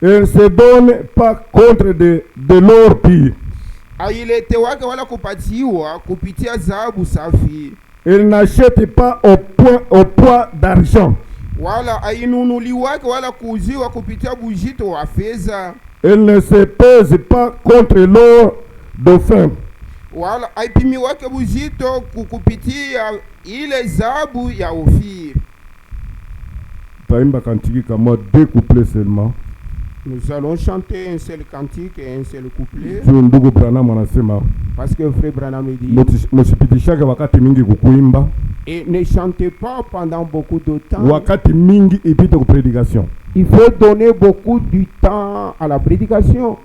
Elle ne se donne pas contre de l'or pur. Ailetewake wala kupatiwa kupitia dhahabu safi. Elle n'achète pas au poids d'argent. Wala ainunuliwake wala kuuziwa kupitia bujito wa fedha. Elle ne se pèse pas contre l'or dauphin. Wala aipimiwake bujito kupitia ile dhahabu ya Ofiri. Taimba kantiki kama 2 couplets seulement. Nous allons chanter un seul cantique et un seul couplet. Ndugu Branham anasema parce que frère Branham dit msipitishake wakati mingi kukuimba. Et ne chantez pas pendant beaucoup de temps. Wakati mingi ipite ku prédication. Il faut donner beaucoup du temps à la prédication.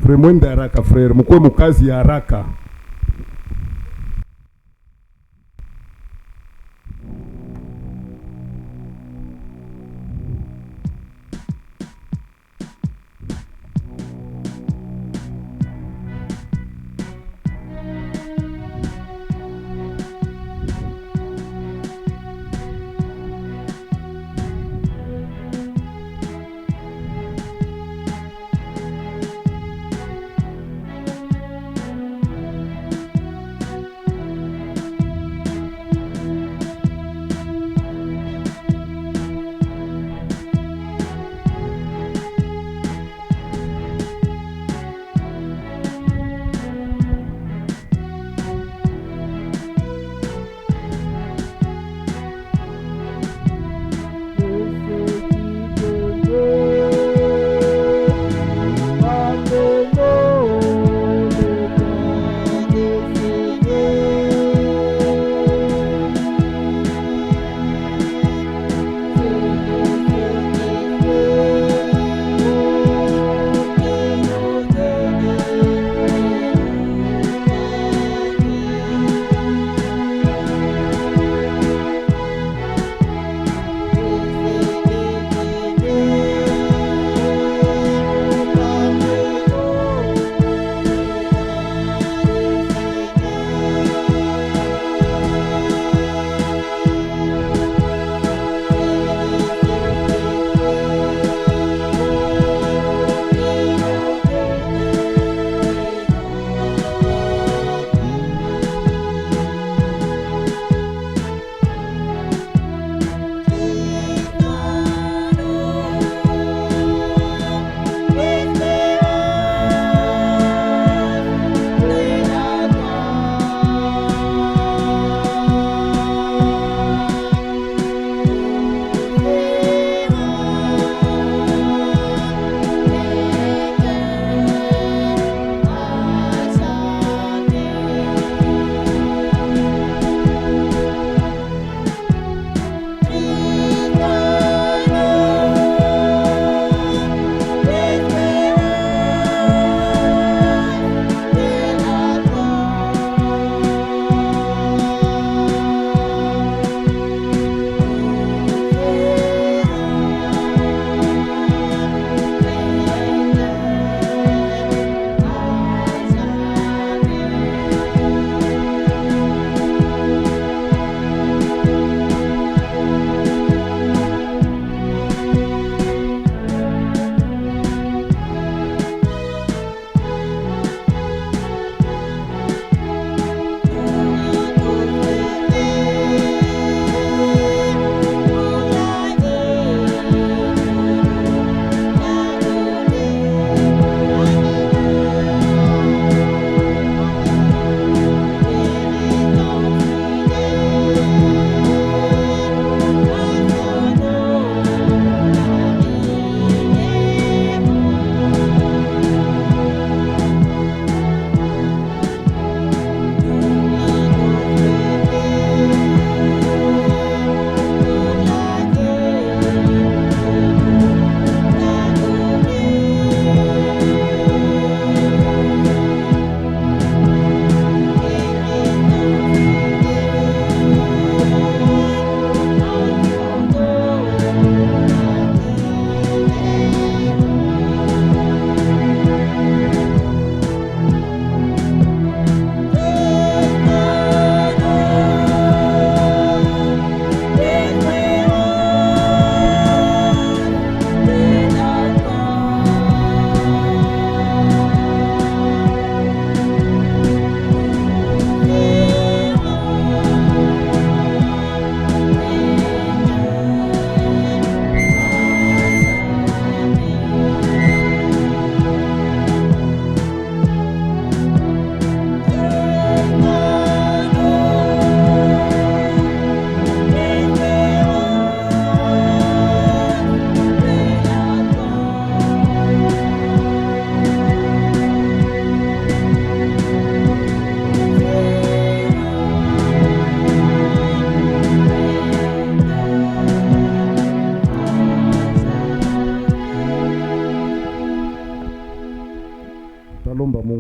Frère mwende haraka frère, mkwe mukazi ya haraka.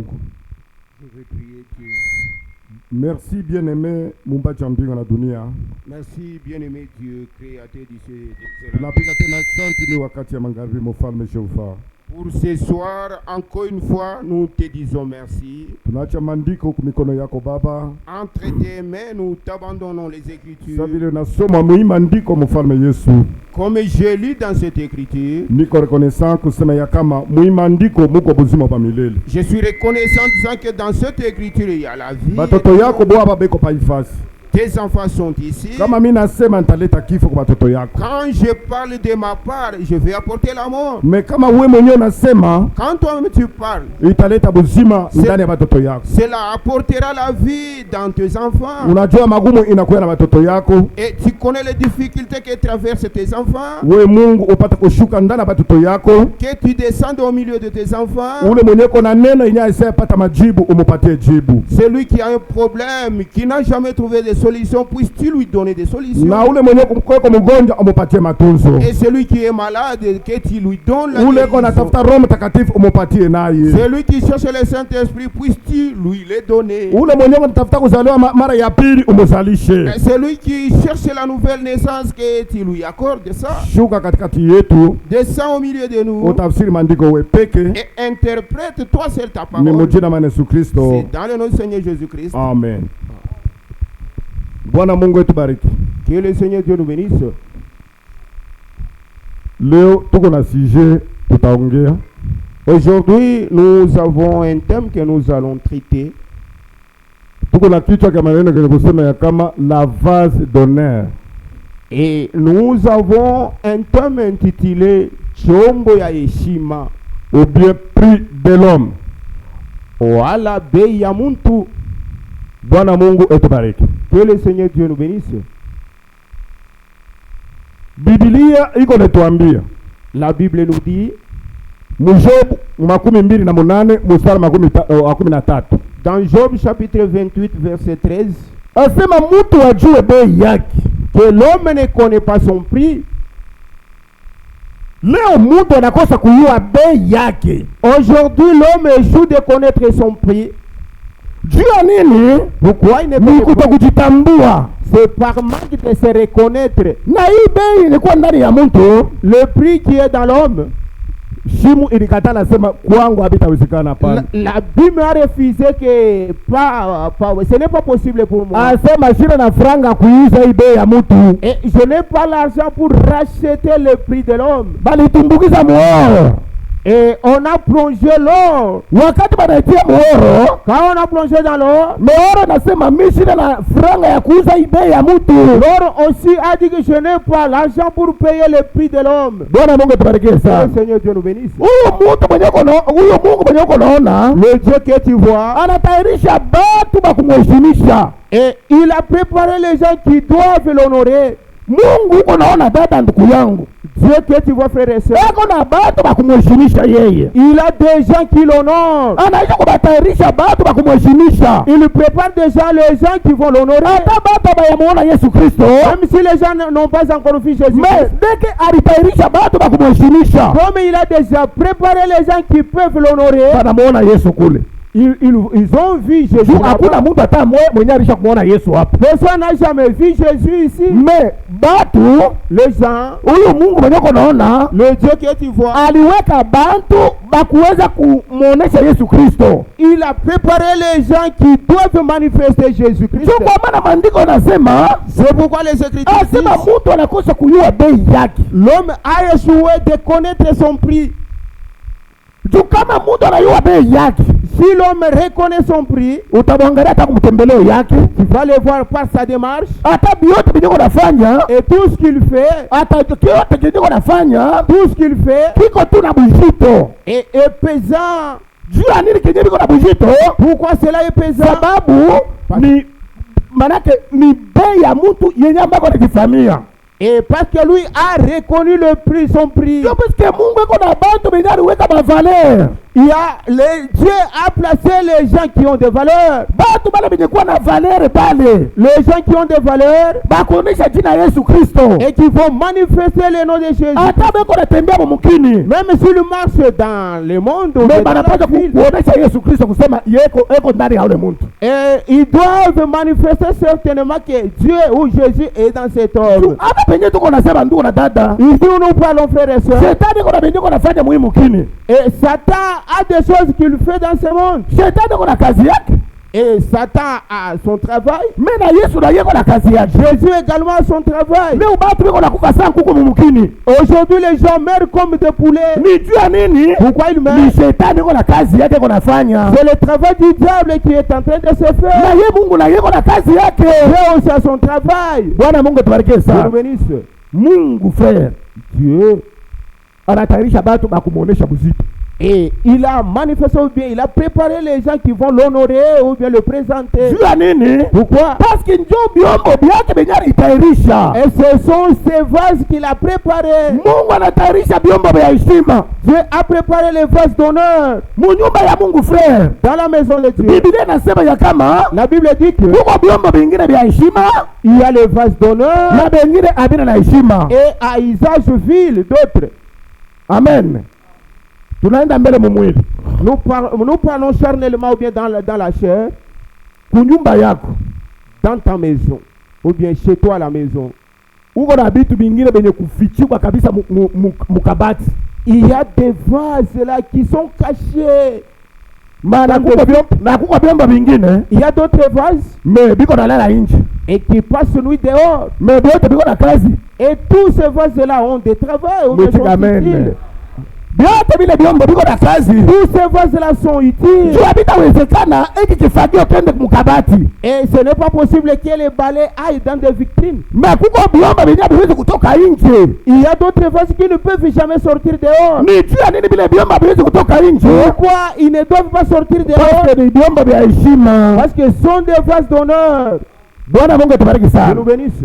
Mungu. Je vais prier Dieu. Merci bien-aimé Mumbaji wa mbingu na dunia. Merci, bien-aimé Dieu, créateur du ciel et de la terre. Tunapiga tena asante ni wakati ya magharibi, mfalme Jehova. Pour ce soir, encore une fois, nous te disons merci. Tunaacha maandiko kwa mikono yako Baba. Entre tes mains, nous t'abandonnons les Écritures. Sasa vile nasoma maandiko mfalme Yesu. Comme je lis dans cette Écriture, Niko reconnaissant kusema ya kama maandiko muko buzima ba milele. je suis reconnaissant disant que dans cette Écriture, il y a la vie. Batoto yako Baba beko pa ifasi. Tes enfants sont ici. Kama mimi nasema nitaleta kifo kwa batoto yako. Quand je parle de ma part, je vais apporter la mort. Mais kama wewe mwenyewe unasema Quand toi-même tu parles, italeta buzima ndani ya batoto yako. cela apportera la vie dans tes enfants. Unajua magumu inakuwa na batoto yako. Et tu connais les difficultés que traversent tes enfants. Wewe Mungu upate kushuka ndani ya batoto yako. Que tu descendes au milieu de tes enfants. Ule mwenye kona neno yenye asiyepata majibu umupatie jibu. Celui qui a un problème, qui n'a jamais trouvé de solution, puisses-tu lui donner des solutions. Na ule mwenye kumkweko mgonjwa umupatie matunzo. Et celui qui est malade, que tu lui donnes la Ule kona guérison. tafuta Roho Mtakatifu umupatie naye. Celui qui cherche le Saint-Esprit, puisses-tu lui le donner. Ule mwenye unatafuta kuzaliwa mara ya pili umuzalishe. Et celui qui cherche la nouvelle naissance, que tu lui accordes ça. Shuka katikati yetu, Descends au milieu de nous utafsiri maandiko wewe peke. et interprète toi seul ta Ni parole. mjina wa Yesu Kristo. C'est dans le nom du Seigneur Jésus-Christ. Amen. Bwana Mungu wetu bariki. Que le Seigneur Dieu nous bénisse. Leo tuko na sujet tutaongea. Aujourd'hui, nous avons un thème que nous allons traiter. Tuko na kichwa kama maneno kile kusema ya kama la vase d'honneur. Et nous avons un thème intitulé Chombo ya heshima. Ou bien prix de l'homme. Wala bei ya muntu. Bwana Mungu etubariki. Que le Seigneur Dieu nous bénisse. Biblia iko netuambia La Bible nous dit Job 28 mstari 13. dans Job chapitre 28 verset 13 Asema mtu ajue bei yake. que l'homme ne connaît pas son prix. Leo mtu anakosa kujua bei yake. Aujourd'hui, l'homme échoue de connaître son prix. Jua nini? Pourquoi il ne Ni peut pas? kutokujitambua. C'est par manque de se reconnaître. Na hii bei ilikuwa ndani ya mtu. Le prix qui est dans l'homme. Shimu ilikatala sema kwangu habitawezekana hapana. La Bible a refusé que ce n'est pas possible pour moi. Asema shina na franga kuiza hii bei ya mtu. Et je n'ai pas l'argent pour racheter le prix de l'homme. Bali tumbukiza muoro. Et on a plongé l'or. Wakati banaitia muoro, Quand on a plongé dans l'or, muoro nasema mimi shina na franga ya kuuza hii bei ya mtu. l'or aussi a dit que je n'ai pas l'argent pour payer le prix de l'homme. Bwana Mungu tubarikie Que sana. le Seigneur Dieu nous bénisse. Huyo Mungu mwenye uko naona Le Dieu que tu vois, anatayarisha batu bakumheshimisha. et il a préparé les gens qui doivent l'honorer. Mungu uko naona dada ndugu yangu. Dieu que tu vois, frère et sœur, Eko na batu bakumheshimisha yeye. il a des gens qui l'honorent. Anaisha kubatayarisha batu bakumheshimisha. Il prépare déjà les gens qui vont l'honorer. Hata batu bayamuona Yesu Kristo. Même si les gens n'ont pas encore vu Jésus. Mais deke alitayarisha batu bakumheshimisha. Comme il a déjà préparé les gens qui peuvent l'honorer, Banamuona Yesu kule. ils ont vu Jésus. Juu là-bas. hakuna mtu hata mwenye alisha kumuona Yesu hapa. Personne n'a jamais vu Jésus ici. Mais batu Les gens, huyu Mungu mwenye uko naona le Dieu que tu vois, aliweka bantu bakuweza kumuonesha Yesu Kristo. il a préparé les gens qui doivent manifester Jésus-Christ. Juu kwa maana maandiko yanasema C'est pourquoi les Écritures asema disent mtu anakosa kujua bei yake. l'homme a échoué de connaître son prix. Juu kama mtu anajua bei yake, Si l'homme reconnaît son prix, utamwangalia hata kumtembeleo yake, tu vas le voir par sa démarche hata biote biniko nafanya, et tout ce qu'il fait, hata kiote kiniko nafanya tout ce qu'il fait kiko tu na bujito. est pesant. Juu ya nini kenye biko na bujito? Pourquoi cela est pesant? Sababu ni manake ni bei ya mtu yenye ambako anajifamia. Et parce que lui a reconnu le prix, son prix. Ndio parce que Mungu eko na bantu benye aliweka mavaleur. Dieu a placé les gens qui ont des valeurs. batu bale benye kuwa na valere pale, Les gens qui ont des valeurs bakuonesha jina Yesu Kristo, et qui vont manifester le nom de Jésus. hata beko natembea mumukini, Même s'ils marchent dans le monde, ou mais dans la banapaswa ville, kuonesha Yesu Kristo, kusema eko ndani ya ule muntu. et ils doivent manifester certainement que Dieu ou Jésus est dans cet homme. Hata penye tuko nasema ndugu na dada, Ici où nous parlons, frères et sœurs, shetani kona benye kona fanya muhimu kini, et Satan a des choses qu'il fait dans ce monde. shetani kona kazi yake, Et Satan a son travail. mais na Yesu na yeko na kazi yake. Jésus également a son travail. Leo batu beko nakufa sana kuko mumukini, Aujourd'hui, les gens meurent comme des poulets. ni juu ya nini? Pourquoi ils Ni meurent? shetani kona kazi yake kona fanya, C'est le travail du diable qui est en train de se na faire. ye Mungu na yeko na kazi yake. Dieu aussi a son travail. Bwana Mungu tubarikie Dieu nous sana. bénisse. Mungu frère Dieu. anatayarisha batu bakumuonesha buzito. Et il a manifesté ou bien il a préparé les gens qui vont l'honorer ou bien le présenter. Juu ya nini? Pourquoi? Parce que njo byombo byake benye alitayarisha. Et ce sont ces vases qu'il a préparés. Mungu anatayarisha byombo vya heshima Dieu a préparé les vases d'honneur munyumba ya Mungu frère. dans la maison de Dieu. Biblia inasema ya kama La Bible dit que kuko byombo vingine vya heshima il y a les vases d'honneur na vingine havina na heshima. et à usage vil d'autres. Amen. Tunaenda mbele mumwili. Nous parlons charnellement ou bien dans la chair, Kunyumba yako dans ta maison ou bien chez toi à la maison. uko na vitu vingine benye kufichikwa kabisa mukabati. Il y a des vases là qui sont cachés. Maana kuko vyombo vingine Il y a d'autres vases me biko nalala nje, et qui passent nuit dehors. me vyote biko na kazi. Et tous ces vases là ont des travaux ou bien sont Amen. utiles. Vyote vile vyombo viko na kazi. Tous ces vases là sont utiles. Juu havitawezekana hiki kifagio kende mukabati. Et ce n'est pas possible que les balais aillent dans des vitrines. Me kuko vyombo vyenye haviwezi kutoka nje. Il y a d'autres vases qui ne peuvent jamais sortir dehors. Ni juu ya nini vile vyombo haviwezi kutoka nje? Pourquoi ils ne doivent pas sortir dehors? Parce que ni vyombo vya heshima. Parce que ce sont des vases d'honneur. Bwana Mungu tubariki Dieu sana. nous bénisse.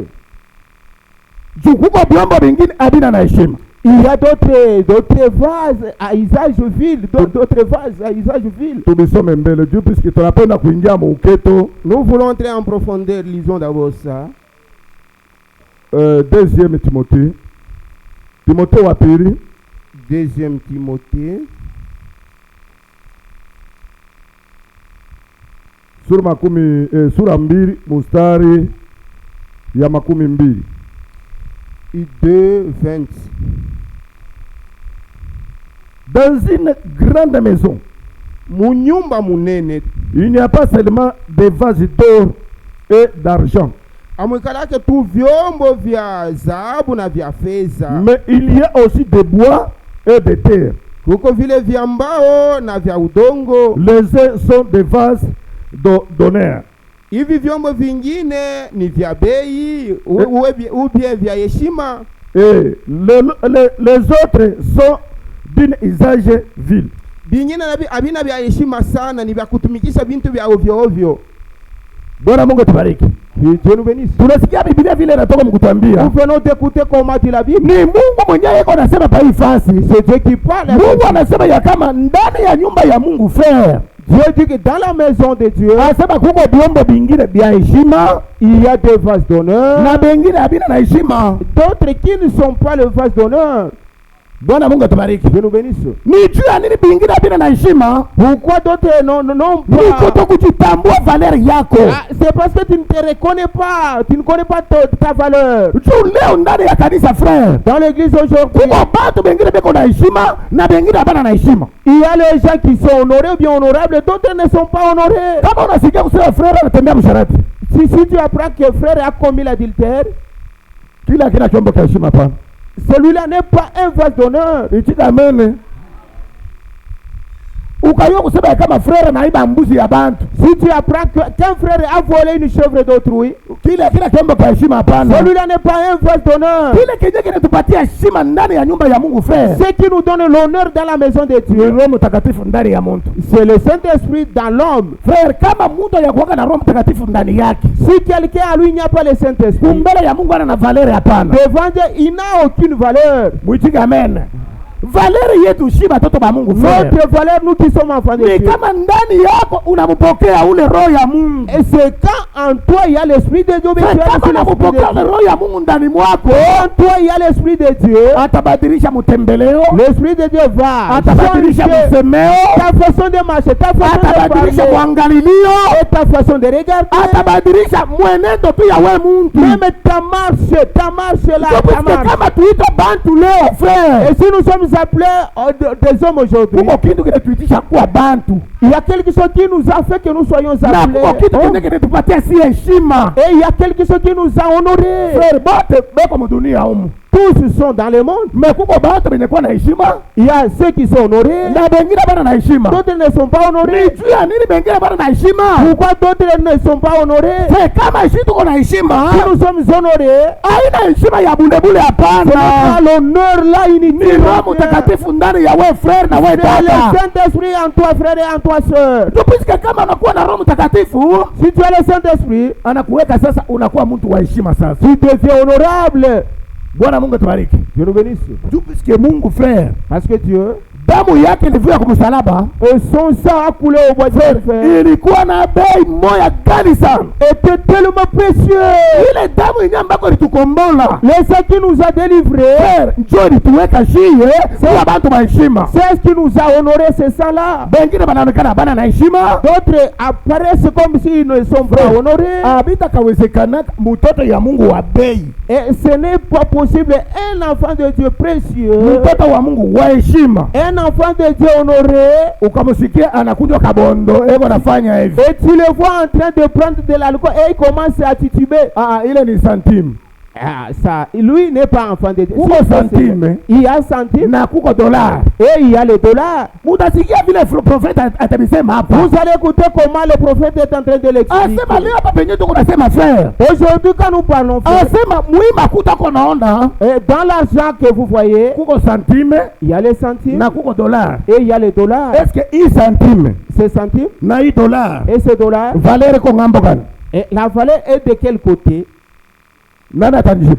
Juu kuko vyombo vingine havina na heshima. Il y a d'autres vases à usage vil, d'autres vases à usage vil. Tubisome mbele juu puisque tunapenda kuingia muuketo. Nous voulons entrer en profondeur. Lisons d'abord ça. Deuxième Timothée. Timothée wa pili. Deuxième Timothée. Sura mbili mustari ya 12. 2:20. Dans une grande maison, Munyumba munene. il n'y a pas seulement des vases d'or et d'argent, Amwekalake tu vyombo vya dhahabu na vya fedha. mais il y a aussi des bois et des terres. Kuko vile vya mbao na vya udongo. Les uns sont des vases d'honneur. Hivi vyombo vingine ni vya bei ou bien vya heshima. Et les autres sont d'un usage vil. Vingine havina vya heshima sana, ni vya kutumikisha vitu vya ovyo ovyo. Bwana Mungu tubariki. Dieu nous bénisse. Tunasikia Biblia vile inatoka mkutambia. Nous venons d'écouter comment dit la Bible. Ni Mungu mwenyewe yeko anasema pa hii fasi. C'est Dieu qui parle. Mungu anasema ya kama ndani ya nyumba ya Mungu frère. Dieu dit que dans la maison de Dieu, Anasema kuko vyombo vingine vya heshima il y a des vases d'honneur, na vingine havina na heshima. d'autres qui ne sont pas les vases d'honneur. Bwana Mungu atubariki. Dieu nous bénisse. Ni juu ya nini vingine havina na heshima? Pourquoi d'autres non Ni pas? kutokujitambua valeur yako. C'est parce que tu ne te reconnais pas, tu ne connais pas ta valeur. Juu leo ndani ya kanisa frère, Dans l'église aujourd'hui, kuko batu bengine beko na heshima na bengine hapana na heshima. il y a les gens qui sont honorés ou bien honorables, d'autres ne sont pas honorés. Kama unasikia kusema frère anatembea msharati, Si tu apprends que frère a commis l'adultère, kila kina chombo cha heshima pana. celui-là n'est pas un vase d'honneur. Itika amene. Ukayua kusema kama frère naiba mbuzi ya bantu, Si tu apprends qu'un frère a volé une chèvre d'autrui, kila chombo cha heshima hapana. celui-là n'est pas un vase d'honneur. Kile kenye kinatupatia heshima ndani ya nyumba ya Mungu frère, Ce qui nous donne l'honneur dans la maison de ni Dieu, Roho Mtakatifu ndani ya mtu. c'est le Saint-Esprit dans l'homme. Frère, kama mtu ya kuwaka na Roho Mtakatifu ndani yake, Si quelqu'un à lui il n'y a pas le Saint-Esprit, mbele ya Mungu ana na valeur hapana. devant Dieu, il n'a aucune valeur. Mwitika amen. Valeri yetu shi batoto ba Mungu frère. Notre valeur, nous qui sommes enfants de Ni Dieu. kama ndani yako unampokea ule roho ya Mungu. Et c'est quand en toi il y a l'esprit de Dieu, mais tu as Kama l'esprit de unampokea ule Dieu. roho ya Mungu ndani mwako, En toi il y a l'esprit de Dieu. atabadilisha mtembeleo, L'esprit de Dieu va atabadilisha changer msemeo, ta façon de marcher, ta façon de atabadilisha parler mwangalilio, et ta façon de regarder. atabadilisha mwenendo tu ya we muntu. Même ta marche là, ta marche. Kama tuita bantu leo frère, Et si nous sommes appelés des hommes aujourd'hui, kuko kintu kinatuitisha kuwa bantu, il y a quelque chose qui nous a fait que nous soyons na appelés. kuko kitu kingine kinatupatia si heshima. Et il y a quelque chose qui nous a honorés. Frère, bote beko mudunia humu, Tous sont dans le monde. me kuko bantu benye kuwa na heshima Il y a ceux qui sont honorés, na bengine bana na heshima. d'autres ne sont pas Ni honorés. juu ya nini bengine bana na heshima? Pourquoi d'autres ne sont pas honorés? Frère, kama ishi tuko na heshima, Si nous sommes honorés, haina heshima ya bulebule, ce n'est pas hapana. l'honneur là Ni inutile. Roho Mtakatifu ndani ya we frère na we C'est le dada. Saint-Esprit en toi, frère, et en toi, sœur. Tu puisque kama unakuwa na Roho Mtakatifu, Si tu as le Saint-Esprit, anakuweka sasa, unakuwa mtu wa heshima sasa. tu deviens honorable. Bwana Mungu tubariki. Dieu nous bénisse. Tu puisque Mungu frère, Parce que Dieu, damu yake ilivyoya kwa msalaba, son sang a coulé au bois de fer, ilikuwa na bei moya kali sana. était tellement précieux. Ile damu yenyewe ambako ilitukombola, Le sang qui nous a délivrés, frère, njoo ilituweka shie kwa bantu wa heshima. c'est ce qui nous a honorés, ce sang-là. Bengine banaonekana bana na heshima. D'autres apparaissent comme s'ils ne sont pas honorés. Habitakawezekana mtoto ya Mungu wa bei, Et ce n'est pas possible. Un enfant de Dieu précieux, mtoto wa Mungu wa heshima, un enfant de Dieu honoré, ukamsikia anakunywa kabondo eko nafanya hivi, et tu le vois en train de prendre de l'alcool et il commence à tituber. ile ni santime Ah, ça, lui n'est pas enfant de Dieu. Kuko centime. Il y a centime na kuko dollar. et il y a le dollar. Mutasikia vile prophète atabisema hapa, Vous allez écouter comment le prophète est en train de l'expliquer. asema leo hapa penye tuko nasema frère, Aujourd'hui, quand nous parlons, frère, asema muima kuta konaona dans l'argent que vous voyez, kuko santime il y a les centimes na kuko dollar. et il y a les dollars. Est-ce que hii santime Ces centimes na hii dollar et ces dollars, valeur ko ngambo gani? et la valeur est de quel côté? Nani atanijibu?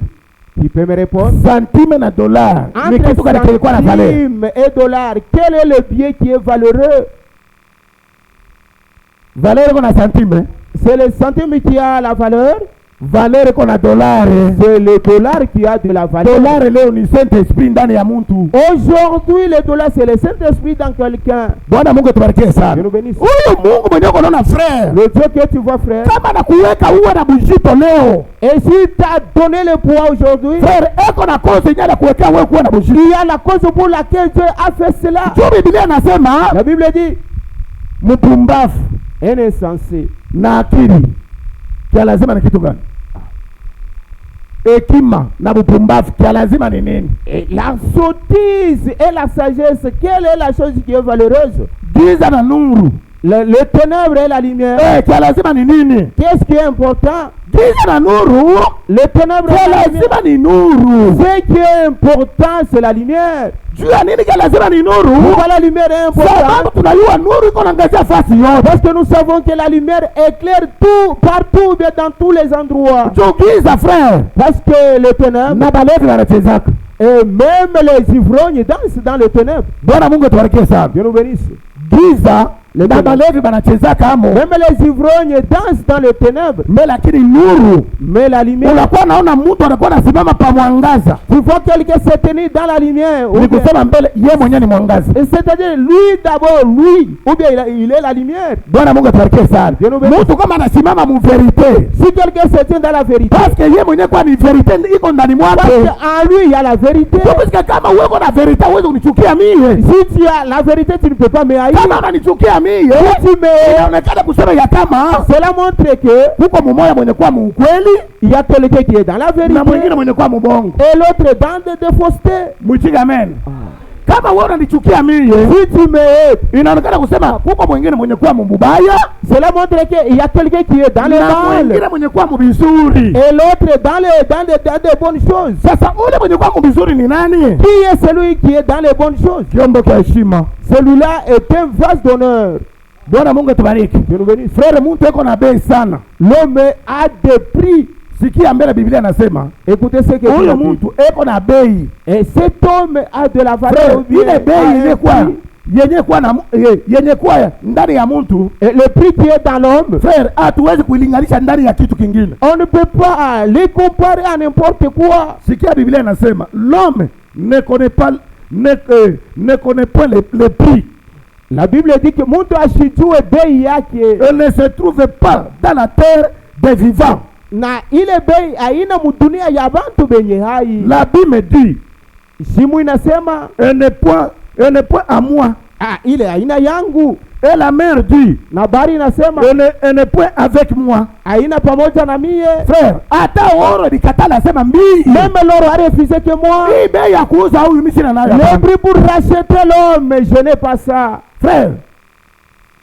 Tu peux me répondre? Santime na dollar ni kitu gani kilikuwa na valeur? Centime et dollars, quel est le bien qui est valeureux? Valeur ko na santime, C'est le centime qui a la valeur, valeur ko na dollar. c'est le dollar qui a de la valeur. Dollar leo ni Saint Esprit ndani ya mtu. Aujourd'hui, le dollar, c'est le Saint-Esprit dans quelqu'un. Bwana Mungu tubarikie Dieu sana. nous bénisse. Huyu Mungu mwenyewe unaona frère, Le Dieu que tu vois, frère, kama nakuweka uwe na bujito leo et s'il t'a donné le poids aujourd'hui, frère, eko na kozi yenyewe nakuwekea wewe kuwa na bujito. il y a la cause pour laquelle Dieu a fait cela. Juu Biblia nasema La Bible dit, mpumbavu un insensé na akili kia lazima ni kitu gani? Hekima na upumbavu kia lazima ni nini? et la sottise et la sagesse, quelle est la chose qui est valeureuse? Giza na nuru Le ténèbre et la lumière. kia lazima ni nini? Qu'est-ce qui est important? Giza na nuru Le ténèbre kia et la lumière. lazima ni nuru. Ce qui est important, c'est la lumière. Juu ya nini kia lazima ni nuru? Pourquoi la lumière est Sababu importante? tunajua nuru iko naangazia fasi yote. Parce que nous savons que la lumière éclaire tout, partout, mais dans tous les endroits. Juu giza frère, Parce que le ténèbre, na balevi wanachezaka. et même les ivrognes dansent dans le ténèbre. Bwana Mungu tubarikie sana. Dieu nous bénisse. Giza na balevi wanachezaka amo, Même les ivrognes dansent dans le ténèbre. me lakini nuru Mais la lumière, unakuwa naona mtu anakuwa anasimama pa mwangaza, tu vois quelqu'un se tenir dans la lumière. ni kusema mbele ye mwenyewe ni mwangaza. C'est-à-dire, lui d'abord, lui, ou bien il est la lumière. Bwana Mungu tubarikie sana. Dieu nous bénisse. Mtu kama anasimama mu verite, Si quelqu'un se tient dans la vérité, parce que ye mwenyewe kwa ni verite iko ndani parce mwake. qu'en lui, il y a la vérité. Parce kama wewe na verite huwezi kunichukia mie. Si tu as la vérité, tu ne peux pas me haïr. Kama unanichukia mie, Si tu me inaonekana kusema ya kama cela montre que huko mumoya mwenye kuwa muukweli il y a quelqu'un qui est dans la na vérité mwingine mwenye kuwa mubongo. et l'autre dans des faussetés. Mwichiga amen. Kama wewe unanichukia mie, Si tu me hais, inaonekana kusema huko mwingine mwenye kuwa mubaya cela montre qu'il y a quelqu'un qui est dans le na mal mwingine mwenye kuwa mubizuri. et l'autre dans des bonnes choses. Sasa ule mwenye kuwa mubizuri ni nani? Qui est celui qui est dans les bonnes choses? Kiombo kwa heshima. Celui-là est un vase d'honneur. Bwana Mungu tubariki. Dieu nous bénisse. Frère, mtu eko na bei sana. L'homme a des prix Sikia mbele Biblia inasema, Écoutez ce que dit huyo la Bible. mtu eko na bei. Et cet homme a de la valeur. ou bien Ile bei a un yenye kuwa ndani ya mtu, et le prix qui est dans l'homme, frère, hatuwezi kuilinganisha ndani ya kitu kingine. on ne peut pas les comparer à n'importe quoi. Sikia Biblia inasema, l'homme ne connaît pas le prix. La Bible dit que mtu asijue bei yake. Elle ne se trouve pas dans la terre des vivants. Na ile bei haina mudunia ya bantu benye hai. La Bible dit, Simu inasema elle n'est point à moi. ile haina yangu. Et la mère dit, Na bari inasema elle n'est point avec moi. haina pamoja na mie. Frère, hata oro likatala sema mimi. Même l'or a refusé que moi. Hii bei ya kuuza huyu mimi sina nayo. Le prix pour racheter l'homme, je n'ai pas ça. Frère,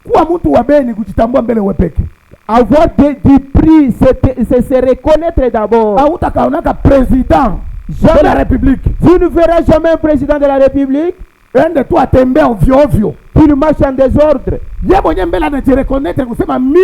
kuwa mtu wa bei ni kujitambua mbele wewe peke. Avoir du prix, c'est se reconnaître d'abord. Hautakaonaka président de la République. Tu ne verras jamais un président de la République Ende tu atembea ovyo ovyo. qui marche en désordre. Yeye mwenyewe mbele anajireconnaître kusema mie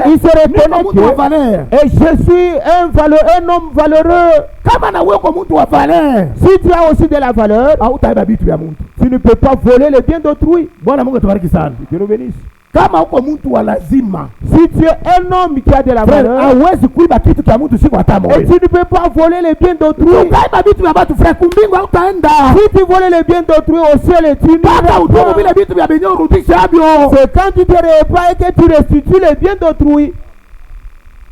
Il se reconnaît mtu wa valeur. et je suis un homme valeureux. Kama na wewe kwa mtu wa valeur, Si tu as aussi de la valeur, hautaiba vitu vya mtu. tu ne peux pas voler les biens d'autrui. Bwana Mungu tubariki sana. Dieu nous bénisse. Kama uko mtu wa lazima, Si tu es un homme qui a de la frère, valeur, hawezi kuiba kitu cha mtu siku hata et moja. tu ne peux pas voler les biens d'autrui. Ukaiba vitu vya watu frère, kumbingu hautaenda. Si tu voles les biens d'autrui au ciel, et tu Mpaka n'iras utoe pas. vile vitu vya benye urudisha havyo. C'est quand tu te répares et que tu restitues les biens d'autrui.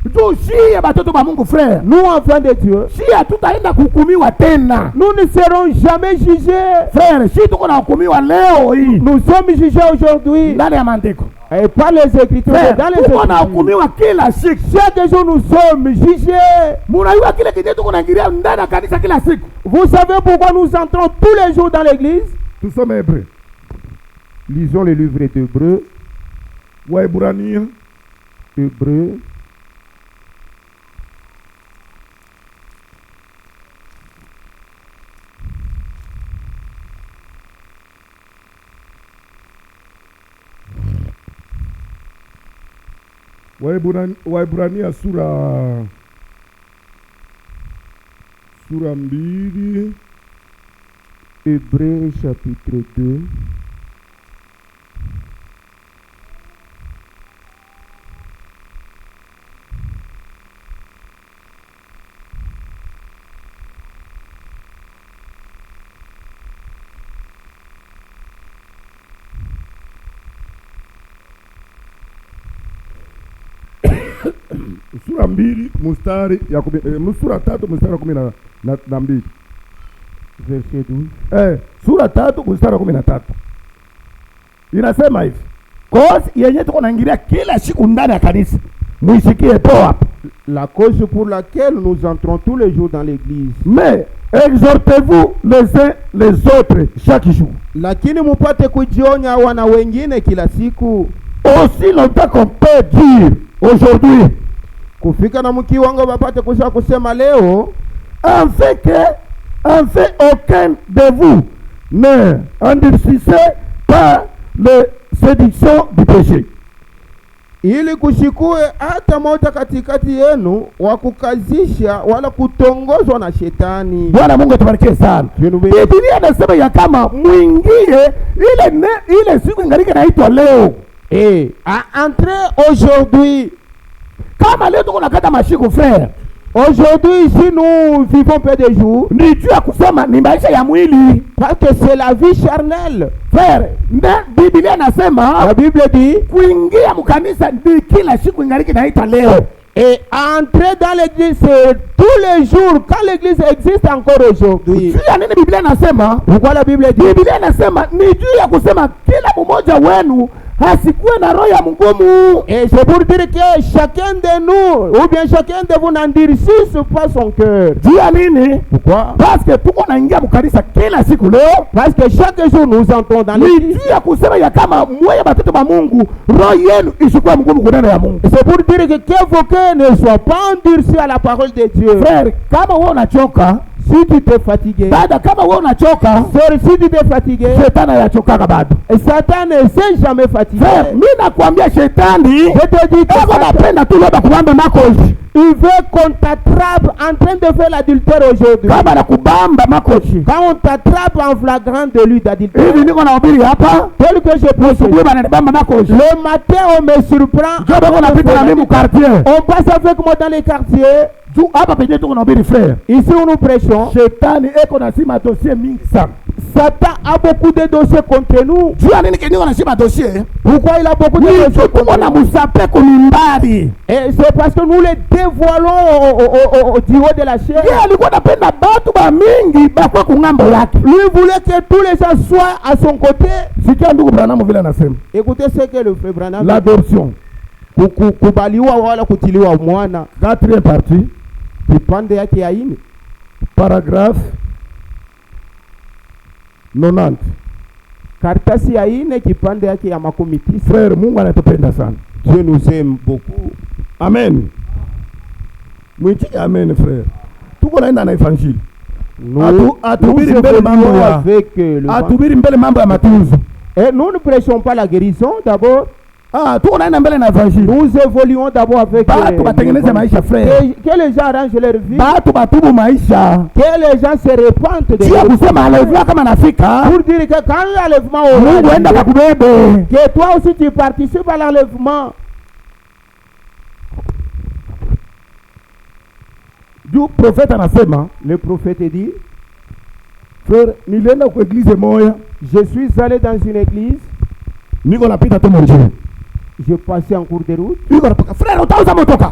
Tushie batoto ba Mungu frère. Nous, enfants de Dieu, Shie hatutaenda kuhukumiwa tena. nous ne serons jamais jugés. Frère, shie tuko na hukumiwa leo hii. Nous sommes jugés aujourd'hui Ndani ya maandiko. et par les Écritures. Frère, Dans les tuko na Écritures, hukumiwa kila siku. chaque jour nous sommes jugés. Munajua kile kinyewe tuko naingilia ndani ya kanisa kila siku. Vous savez pourquoi nous entrons tous les jours dans l'église? Tusome Hebreu. Lisons le livre d'Hébreux. Waebrania Hébreux. Waebrania sura 2. Hébreux chapitre 2. Sura 2 mstari ya sura 3 mstari wa 12. Verset 12. Sura 3 mstari wa 13. Inasema hivi. Cause yenye tuko naingilia kila siku ndani ya kanisa. Muisikie po hapa. La cause pour laquelle nous entrons tous les jours dans l'église. Mais exhortez-vous les uns les autres chaque jour. Lakini mupate kujionya wana wengine kila siku. Aussi longtemps qu'on peut dire aujourd'hui. Kufika na mkiwango bapate kusema leo. En fait aucun de vous ne endurcissez pas les séductions du péché. Ili kushikue hata moja katikati yenu wa kukazisha wala kutongozwa na shetani. Bwana Mungu atubariki sana. Biblia inasema ya kama muingie ile siku ingalika naitwa leo. À entrer aujourd'hui. Kama leo tuko nakata mashiko frère. Aujourd'hui ici nous vivons peu de jours. Ni juu ya kusema ni maisha ya mwili. Parce que c'est la vie charnelle. Frère, Biblia inasema la Bible dit kuingia mkanisa ni kila siku ingalika naitwa leo. Et entrer dans l'église c'est tous les jours quand l'église existe encore aujourd'hui. Juu ya nini Biblia inasema? Pourquoi la Bible dit? Biblia inasema ni juu ya kusema kila mmoja wenu hasikuwe na roho ya mgumu. Et c'est pour dire que chacun de nous ou bien chacun de vous n'endurcisse pas son cœur. Juu ya nini? Pourquoi? Parce que tuko naingia mkanisa kila siku leo. Parce que chaque jour nous entrons dans l'église. Ni juu ya kusema ya kama mwe batoto ba Mungu roho yenu isikuwe mgumu kunena ya Mungu. C'est pour dire que vos cœurs ne soient pas endurcis à la parole de Dieu. Frère, kama wewe unachoka, si tu t'es fatigué, dada kama wewe unachoka, sœur, si tu t'es fatigué, shetani anachoka bado. Satan ne s'est jamais fatigué. Frère, mimi nakwambia shetani, je te dis que Satan anapenda tu leba kuamba makozi. Il veut qu'on t'attrape en train de faire l'adultère aujourd'hui. kama nakubamba makoshi Quand on t'attrape en flagrant délit d'adultère, hivi niko nahubiri hapa tel que je prêche, asubuhi bananibamba makoshi le matin on me surprend. ndio bako napita na mimi quartier On passe avec moi dans les quartiers. juu hapa penye tuko nahubiri frère. Ici où nous prêchons, Shetani eko na sima dossier mingi sana. Satan a beaucoup de dossiers contre nous. Juu ya nini keniko na sima dossier? Pourquoi il a beaucoup de dossiers Tuko contre na nous? musape kumimbari. Et c'est parce que nous les dévoilons du haut de la chair. Yeye alikuwa anapenda batu ba mingi bakwa kungambo yake. Lui voulait que tous les gens soient à son côté. Sikia ndugu Branham vile anasema. Écoutez ce que le frère Branham dit. L'adoption. Kubaliwa wala kutiliwa mwana. 4e partie. Kipande yake ya 4. Paragraphe 90. Karatasi ya 4 kipande yake ya 9. Frère, Mungu anatupenda sana. Dieu nous aime beaucoup. Amen. Mwitike amen frère. Tuko naenda na evanjili. Atubiri mbele mambo ya avec le atubiri mbele mambo ya matunzo. Et nous ne prêchons pas la guérison d'abord. Tuko naenda mbele na evanjili. Nous évoluons d'abord avec Batu batengeneze maisha frère. que les gens arrangent leur vie. Batu batubu maisha. Que les gens se repentent de Sio kusema alevua kama nafika. pour dire que quand l'enlèvement Mungu enda aura, kakubebe. que toi aussi tu participes à l'enlèvement. Du prophète anasema, Le prophète dit, frère, nilienda kwa eglise moya. je suis allé dans une église, Niko napita tu mwenyewe. je passais en cours de route. Niko napaka frère, utauza motoka.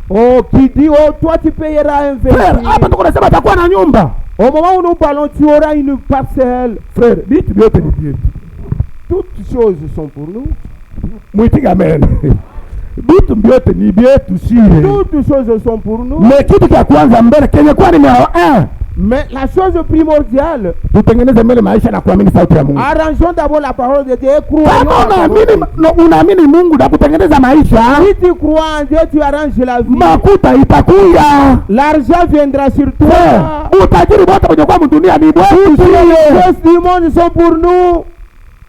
Oh, qui dit, oh, toi tu payeras un Frère, véhicule. hapa tuko nasema takuwa na nyumba. Au moment où nous parlons, tu auras une parcelle. Frère, vitu vyote ni vyetu. Toutes choses sont pour nous. Mwitike amen. Vitu vyote ni vyetu sie. Toutes choses sont pour nous. Mais kitu cha kwanza mbele kenye kwa ni mea Mais la chose primordiale, tutengeneze mbele maisha na kuamini sauti ya Mungu. arrangeons d'abord la parole de Dieu. Kama unaamini Mungu na kutengeneza maisha, Si tu crois en Dieu, tu arranges la vie. makuta itakuya. L'argent viendra sur toi. Frère, utajiri wote kwenye kwa dunia ni bwetu Toutes les sie. choses du monde sont pour nous.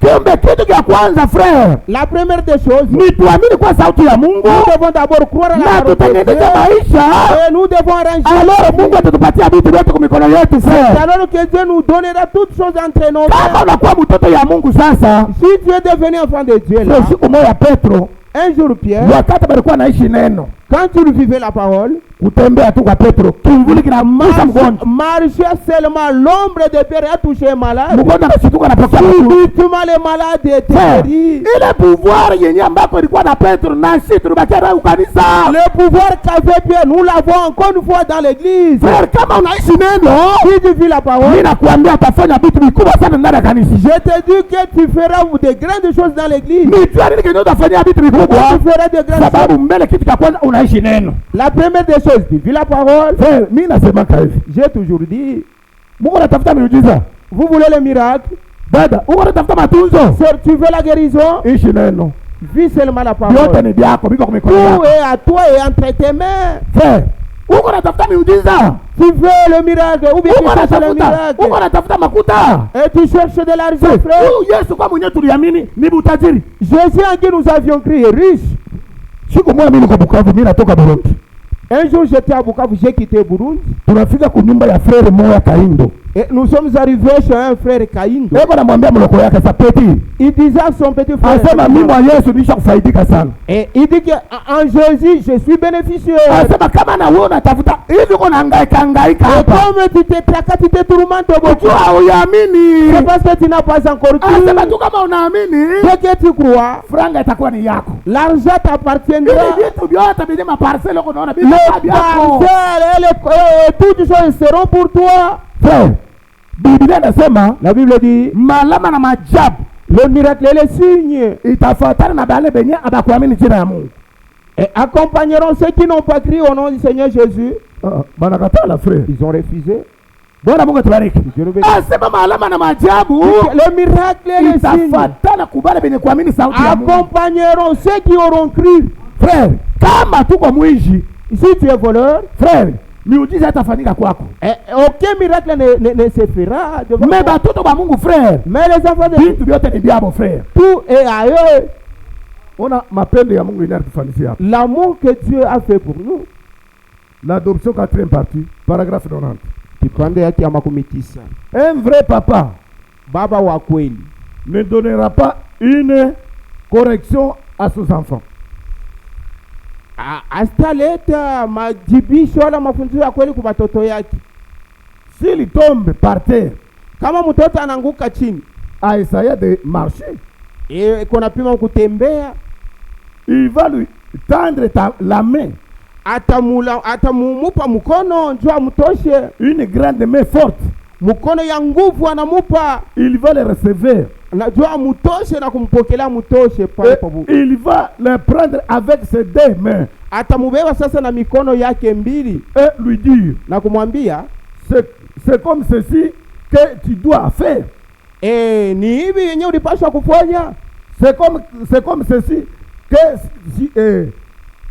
Kumbe kitu cha kwanza frère, La première des choses, ni tuamini kwa sauti ya Mungu nous devons d'abord croire à la na parole de Dieu. tutengeneze maisha. Et nous devons arranger. Alors Mungu atatupatia vitu vyote kwa mikono yetu frère. Alors que Dieu nous donnera toutes choses entre nos Kama mains. unakuwa mtoto ya Mungu sasa, Si tu es devenu enfant de Dieu, là, sio siku moja Petro un jour Pierre, wakati alikuwa anaishi neno, quand il vivait la parole, kutembea tu kwa Petro, kimvuli kinamgusa mgonjwa. marchait seulement, l'ombre de Pierre a touché un malade. Mgonjwa anashituka anapokea mafuta. Subitement le malade était Frère, guéri. ile pouvoir yenye ambako ilikuwa na Petro na sisi tulibakia nayo kanisa. Le pouvoir qu'avait Pierre, nous l'avons encore une fois dans l'église. Frère, kama unaishi neno, Si tu vis la parole, mimi nakuambia utafanya vitu vikubwa sana ndani ya kanisa. je te dis que tu feras de grandes choses dans l'église. Ni jua nini kenye utafanya vitu vikubwa? Tu feras de grandes choses. Sababu mbele kitu cha kwanza unaishi neno. La première des choses, tu vis la parole. Frère, mimi nasema hivi. J'ai toujours dit, Mungu anatafuta miujiza. vous voulez le miracle? Dada, Mungu anatafuta matunzo. Sœur, tu veux la guérison? Ishi neno. Vis seulement la Yote parole. ni vyako, biko kwa mikono Tout yako. est à toi et entre tes mains. Frère, Mungu anatafuta miujiza. Tu veux le miracle ou bien tu Mungu cherches le anatafuta, Mungu miracle anatafuta makuta. et tu cherches de l'argent, frère. Huyu Yesu kwa mwenyewe tuliamini ni utajiri. Jésus en qui nous avions crié riche. Siku moja mimi niko Bukavu, mimi natoka Burundi. Un jour j'étais à Bukavu, j'ai quitté Burundi Tunafika kunyumba ya frère moya Kaindo. et nous sommes arrivés chez un frère Kaindo. Eko namwambia mloko yake sapeti. Il disait à son petit frère, Anasema mimi mwa Yesu nisha kufaidika sana. et il dit qu'en Jésus je suis bénéficiaire. Anasema kama na wewe unatafuta hivi uko nahangaika Et hapa. comme tu te tracases, tu te tourmentes beaucoup, Ukiwa huamini. c'est parce que tu n'as pas encore Anasema cru. tu kama unaamini, Dès que tu crois, franga itakuwa ni yako. l'argent t'appartiendra. Hivi vitu vyote vyenye maparcelle uko naona Les bibi yako. parcelles et toutes choses seront pour toi. Frère, Biblia inasema La Bible dit, malama na maajabu le miracle et les signes itafuatana na bale benye abakuamini jina ya Mungu. et accompagneront ceux qui n'ont pas crié au nom du Seigneur Jésus. Bana katala frère. Ils ont refusé. Bwana Mungu tubariki. Je le veux. Asema malama na maajabu Le miracle et les signes itafuatana kubale benye kuamini sauti ya Mungu. accompagneront ceux qui auront cru. Frère, kama tuko mwishi, Si tu es voleur, frère, miujiza itafanyika kwako. aucun miracle ne se fera devant Mais toi. batoto ba Mungu frère, Mais les enfants de Dieu, vitu vyote ni vyabo frère. tout est à eux. Ona mapendo ya Mungu inatufanisia hapa. L'amour que Dieu a fait pour nous. L'adoption 4e partie, paragraphe 90. Kipande yake ya 19. Un vrai papa Baba wa kweli ne donnera pas une correction à ses enfants. Astaleta majibisho wala mafundisho ya kweli kwa watoto yake. S'il tombe par terre, Kama mtoto ananguka chini, a essayé de marcher, kuna pima kutembea, il va lui tendre la main, atamumupa mkono njoo amtoshe, une grande main forte. mkono ya nguvu anamupa, Il va le recevoir. njoo amtoshe na kumpokelea mtoshe pale pabu. Il va le prendre avec ses deux mains Atamubeba sasa na mikono yake mbili et lui dire, na kumwambia c'est comme ceci que tu dois faire. ni hivi yenyewe ulipaswa kufanya. C'est comme ceci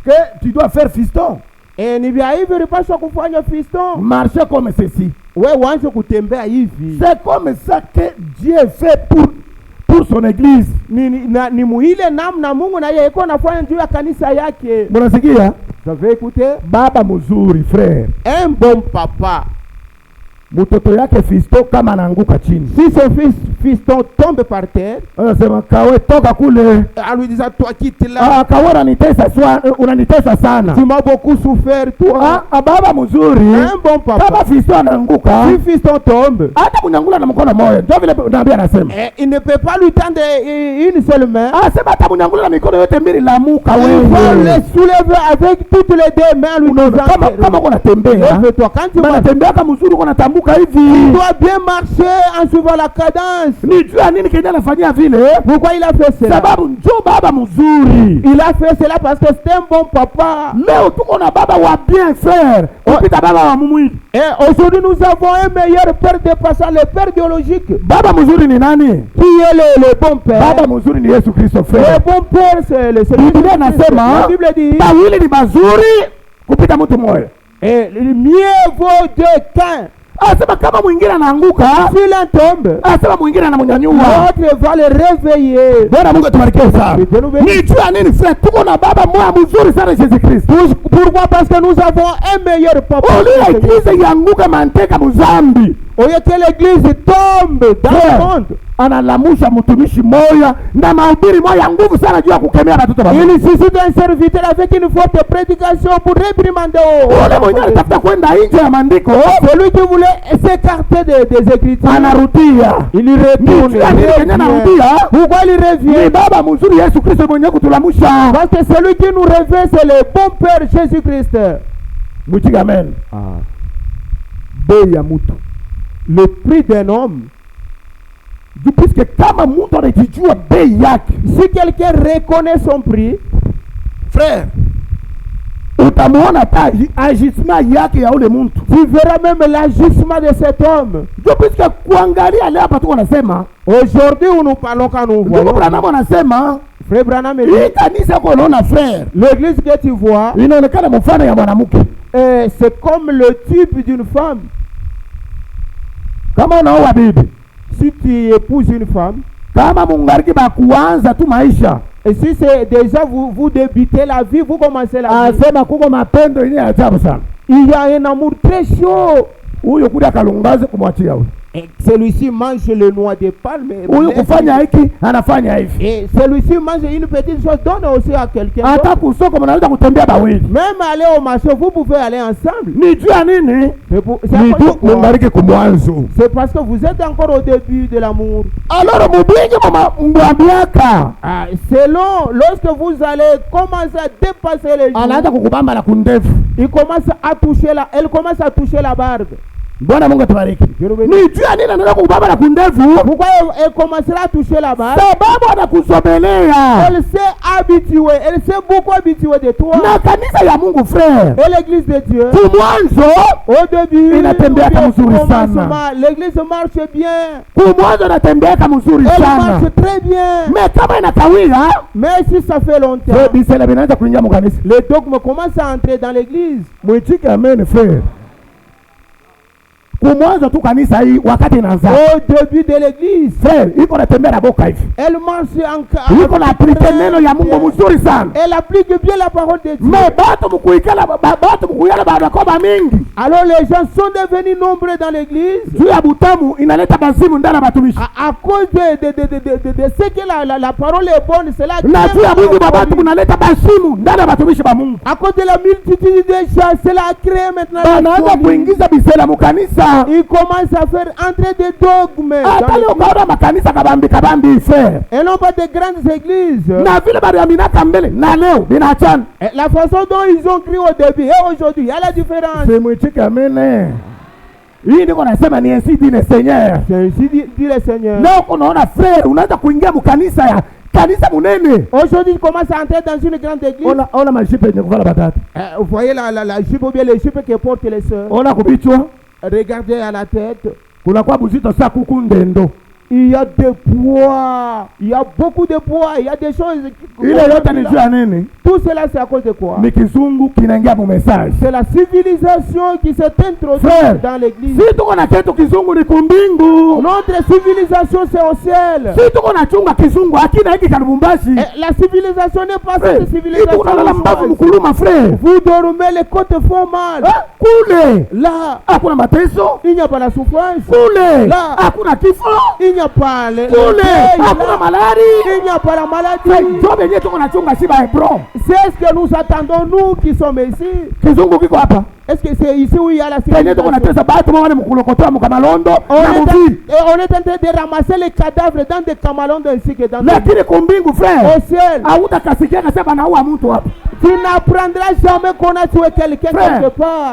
que tu dois faire, fiston. Ni vya hivi ulipaswa kufanya fiston. Marcher comme ceci. We uanze kutembea hivi. C'est comme ça que Dieu fait pour son église. Ni muhile namna Mungu na yeye iko nafanya juu ya kanisa yake. Mnasikia? Vous avez écouté? Baba mzuri, frère. Un bon papa. Mtoto yake fisto kama anaanguka chini, Si son fiston tombe par terre, anasema kawe toka kule. en lui disant toi quitte là. Kawe unanitesa sana. Tu m'as beaucoup souffert toi. Baba mzuri. Un bon papa. Kama fisto anaanguka, Si fiston tombe, hata kunyangula na mkono moja. Ndio vile nabii anasema. il ne peut pas lui tendre une seule main. Sema hata kunyangula na mikono yote mbili lamuka Il faut wewe. les soulever avec toutes les deux mains, lui disant Kama unatembea, lève-toi. Quand tu unatembea kama mzuri unatambuka tu hivi. dois bien marcher en suivant la cadence. Ni jua nini kile anafanyia vile? Pourquoi il a fait cela? Sababu njoo baba mzuri. Il a fait cela parce que c'est un bon papa. Leo tuko na baba wa bien faire. Kupita baba wa mwili. Et aujourd'hui nous avons un meilleur père dépassant le père biologique. Baba mzuri ni nani? Qui est le bon père? Baba mzuri ni Yesu Kristo, frère. Le bon père c'est le Seigneur. Biblia inasema La Bible dit bawili ni mazuri kupita mtu mmoja. et mieux vaut deux qu'un. Anasema kama mwingine anaanguka, S'il en tombe, anasema mwingine anamnyanyua. l'autre va le réveiller. Bwana Mungu atubarikie sana. Ni jua nini frère? Tuko na baba mmoja mzuri sana, Yesu Kristo. Pourquoi? Parce que nous avons un meilleur papa. Ole église yanguka manteka muzambi. Au lieu que l'église tombe dans le monde, analamusha mtumishi moya na mahubiri moya nguvu sana juu ya kukemea watoto wa Mungu. il suscite un serviteur avec une forte prédication pour réprimander. Ule mwenye anatafuta kwenda nje ya maandiko, Celui qui voulait s'écarter des Écritures, anarudia. il retourne. Pourquoi il Ni revient? baba mzuri Yesu Kristo mwenye kutulamusha. Parce que celui qui nous réveille, c'est le bon Père Jésus-Christ. Mwitika amen. Bei ya mtu. Le prix d'un homme. Puisque kama mtu anajijua bei yake, Si quelqu'un reconnaît son prix, frère, utamuona ta agissement yake ya ule mtu. tu verras même l'agissement de cet homme. Puisque kuangalia leo hapa tu wanasema, Aujourd'hui où nous parlons, quand nous ndugu voyons, Branham anasema, Frère Branham, hii kanisa kwa unaona frère, l'église que tu vois, inaonekana mfano ya mwanamke. c'est comme le type d'une femme. Kama unaoa bibi, Si tu épouses une femme, kama mungariki ba kuanza tu maisha, et si c'est déjà vous débutez la vie, vous commencez la vie, asema kuko mapendo yenye ajabu sana. il y a un amour très chaud. Huyo kuli akalungaze kumwachia huyo. Et celui-ci mange le noix de palme. Huyo kufanya hiki anafanya hivi. Et celui-ci mange une petite chose, donne aussi à quelqu'un d'autre. Hata kusoko mnaweza kutembea bawili. Même aller au marché, vous pouvez aller ensemble. Ni juu ya nini? Ni tu mungariki kumwanzo. C'est parce que vous êtes encore au début de l'amour. Alors mubingi mwambiaka. Selon, lorsque vous allez commencer à dépasser les jours, Anaanza kukubamba na kundefu. elle commence à toucher la barbe. Bwana Mungu atubariki. Ni juu ya nini anaanza kukubamba na kundefu? Pourquoi elle commencera à toucher la barbe? Sababu anakusomelea. Elle s'est habituée, elle s'est beaucoup habituée de toi. Na kanisa ya Mungu frère, Et l'église de Dieu, kumwanzo au début, inatembea kama mzuri au sana. commencement, l'église marche bien. Kumwanzo inatembea kama mzuri Elle sana. marche très bien. Mais kama inakawia, Mais si ça fait longtemps, bisela binaanza kuingia mkanisa. les dogmes commencent à entrer dans l'église. Mwitike amen frère. kumwanzo tu kanisa hii wakati inaanza. Au début de l'église. Frère, iko natembea na boka hivi. Elle marche en Iko na applique neno ya Mungu mzuri sana. Elle applique bien la parole de Dieu. Mais batu mkuikala bado kwa mingi. Alors les gens sont devenus nombreux dans l'église. Juu ya butamu inaleta bazimu ndani ya batumishi. À cause de ce que la parole est bonne, c'est là. Na juu ya Mungu batu kunaleta bazimu ndani ya batumishi ba Mungu. À cause de la multitude de gens, c'est là créé maintenant. Banaanza kuingiza bisela mukanisa. Il commence à faire entrer des dogmes. Hata leo kaona makanisa kabambi frère. Et non pas des grandes églises. Na vile bari aminaka mbele na leo binachana. La façon dont ils ont crié au début et aujourd'hui, il y a la différence. C'est mwitike amene. Hii niko nasema ni ainsi dit le Seigneur. C'est ainsi dit le Seigneur. Leo unaona frère unaanza kuingia mkanisa ya kanisa munene. Aujourd'hui, il commence à entrer dans une grande église. Ona majipe yenye kuvala batata. Vous voyez la jupe ou bien les jupes que portent les sœurs. Ona kubichwa. Regardez à la tête. Kuna kwa buzito sa kuku ndendo. Il y a des poids. Il y a beaucoup de poids. Il y a des choses. Ile yote ni juu ya nini? Tout cela, c'est à cause de quoi? Ni kizungu kinaingia mu message. C'est la civilisation qui s'est introduite dans l'église. Si tuko na kitu kizungu ni kumbingu. Notre civilisation, c'est au ciel. Si tuko na chunga kizungu akina hiki Kalubumbashi. La civilisation n'est pas cette civilisation. Tuko na mbavu mkuluma frère. Vous dormez, les côtes font mal. Kule. Là, hakuna mateso. Il n'y a pas la souffrance. Kule. Là, hakuna kifo. Il n'y a pas le kule. Hakuna maladie. Il n'y a pas la maladie. Job yenyewe tuko na chunga si ba Hebron. C'est ce que nous attendons, nous qui sommes ici. Kizungu kiko hapa. Est-ce que c'est ici où il y a la civilisation? On est en train de ramasser les cadavres dans des camalondes ainsi que dans au ciel. Tu n'apprendras jamais qu'on a tué quelqu'un quelque part.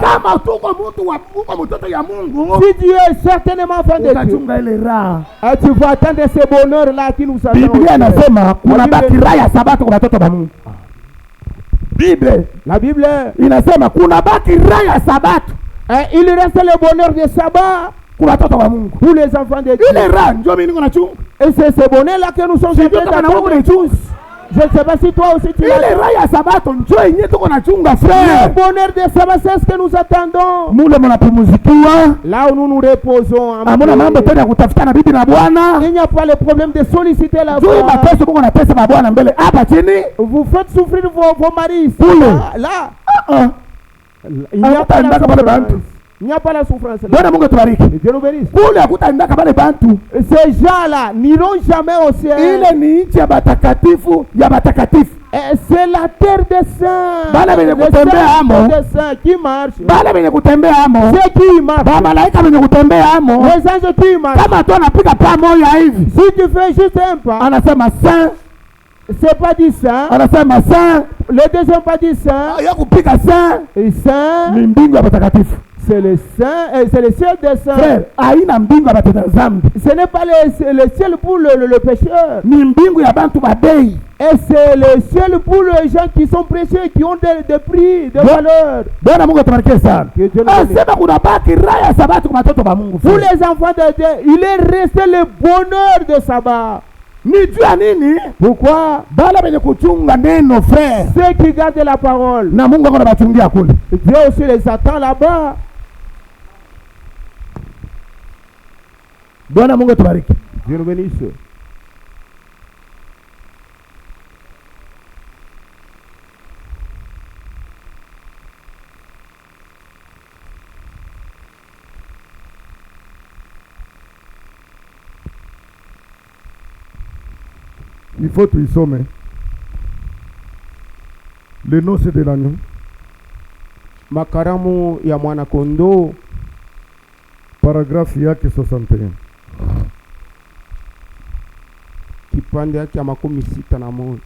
Si tu es certainement enfant de Dieu, tu vas attendre ce bonheur-là qui nous attend. La Bible inasema kuna baki raya sabato. Il reste le bonheur de sabbat pour les enfants de Dieu. Et c'est ce bonheur là que nous sommes en train d'attendre. Je ne sais pas si toi aussi tu l'as. Le bonheur de sabbat, c'est ce que nous attendons. Là où nous nous reposons. Il n'y a pas le problème de solliciter la voix. Vous faites souffrir vos maris. Là. Il n'y a pas la souffrance. Il n'y a pas la souffrance. Dieu nous bénisse. Ces gens-là n'iront jamais au ciel. C'est la terre des saints. Les saints qui marchent. Ceux qui marchent. Les anges qui marchent. Si tu fais juste un pas, c'est pas dit ça. Le deuxième pas dit ça. Et ça, c'est le saint, c'est le ciel des saints. Ce n'est pas le ciel pour le pécheur. Et c'est le ciel pour les gens qui sont précieux, qui ont des prix, des valeurs. Pour les enfants de Dieu, il est resté le bonheur de sabbat. Pourquoi? Ceux qui gardent la parole, Dieu aussi les attend là-bas. Dieu nous bénisse. Il faut tout y sommer. Le nom c'est de l'agneau. Makaramu ya mwana kondo. Paragraphe yake 61. Kipande yake ya 61.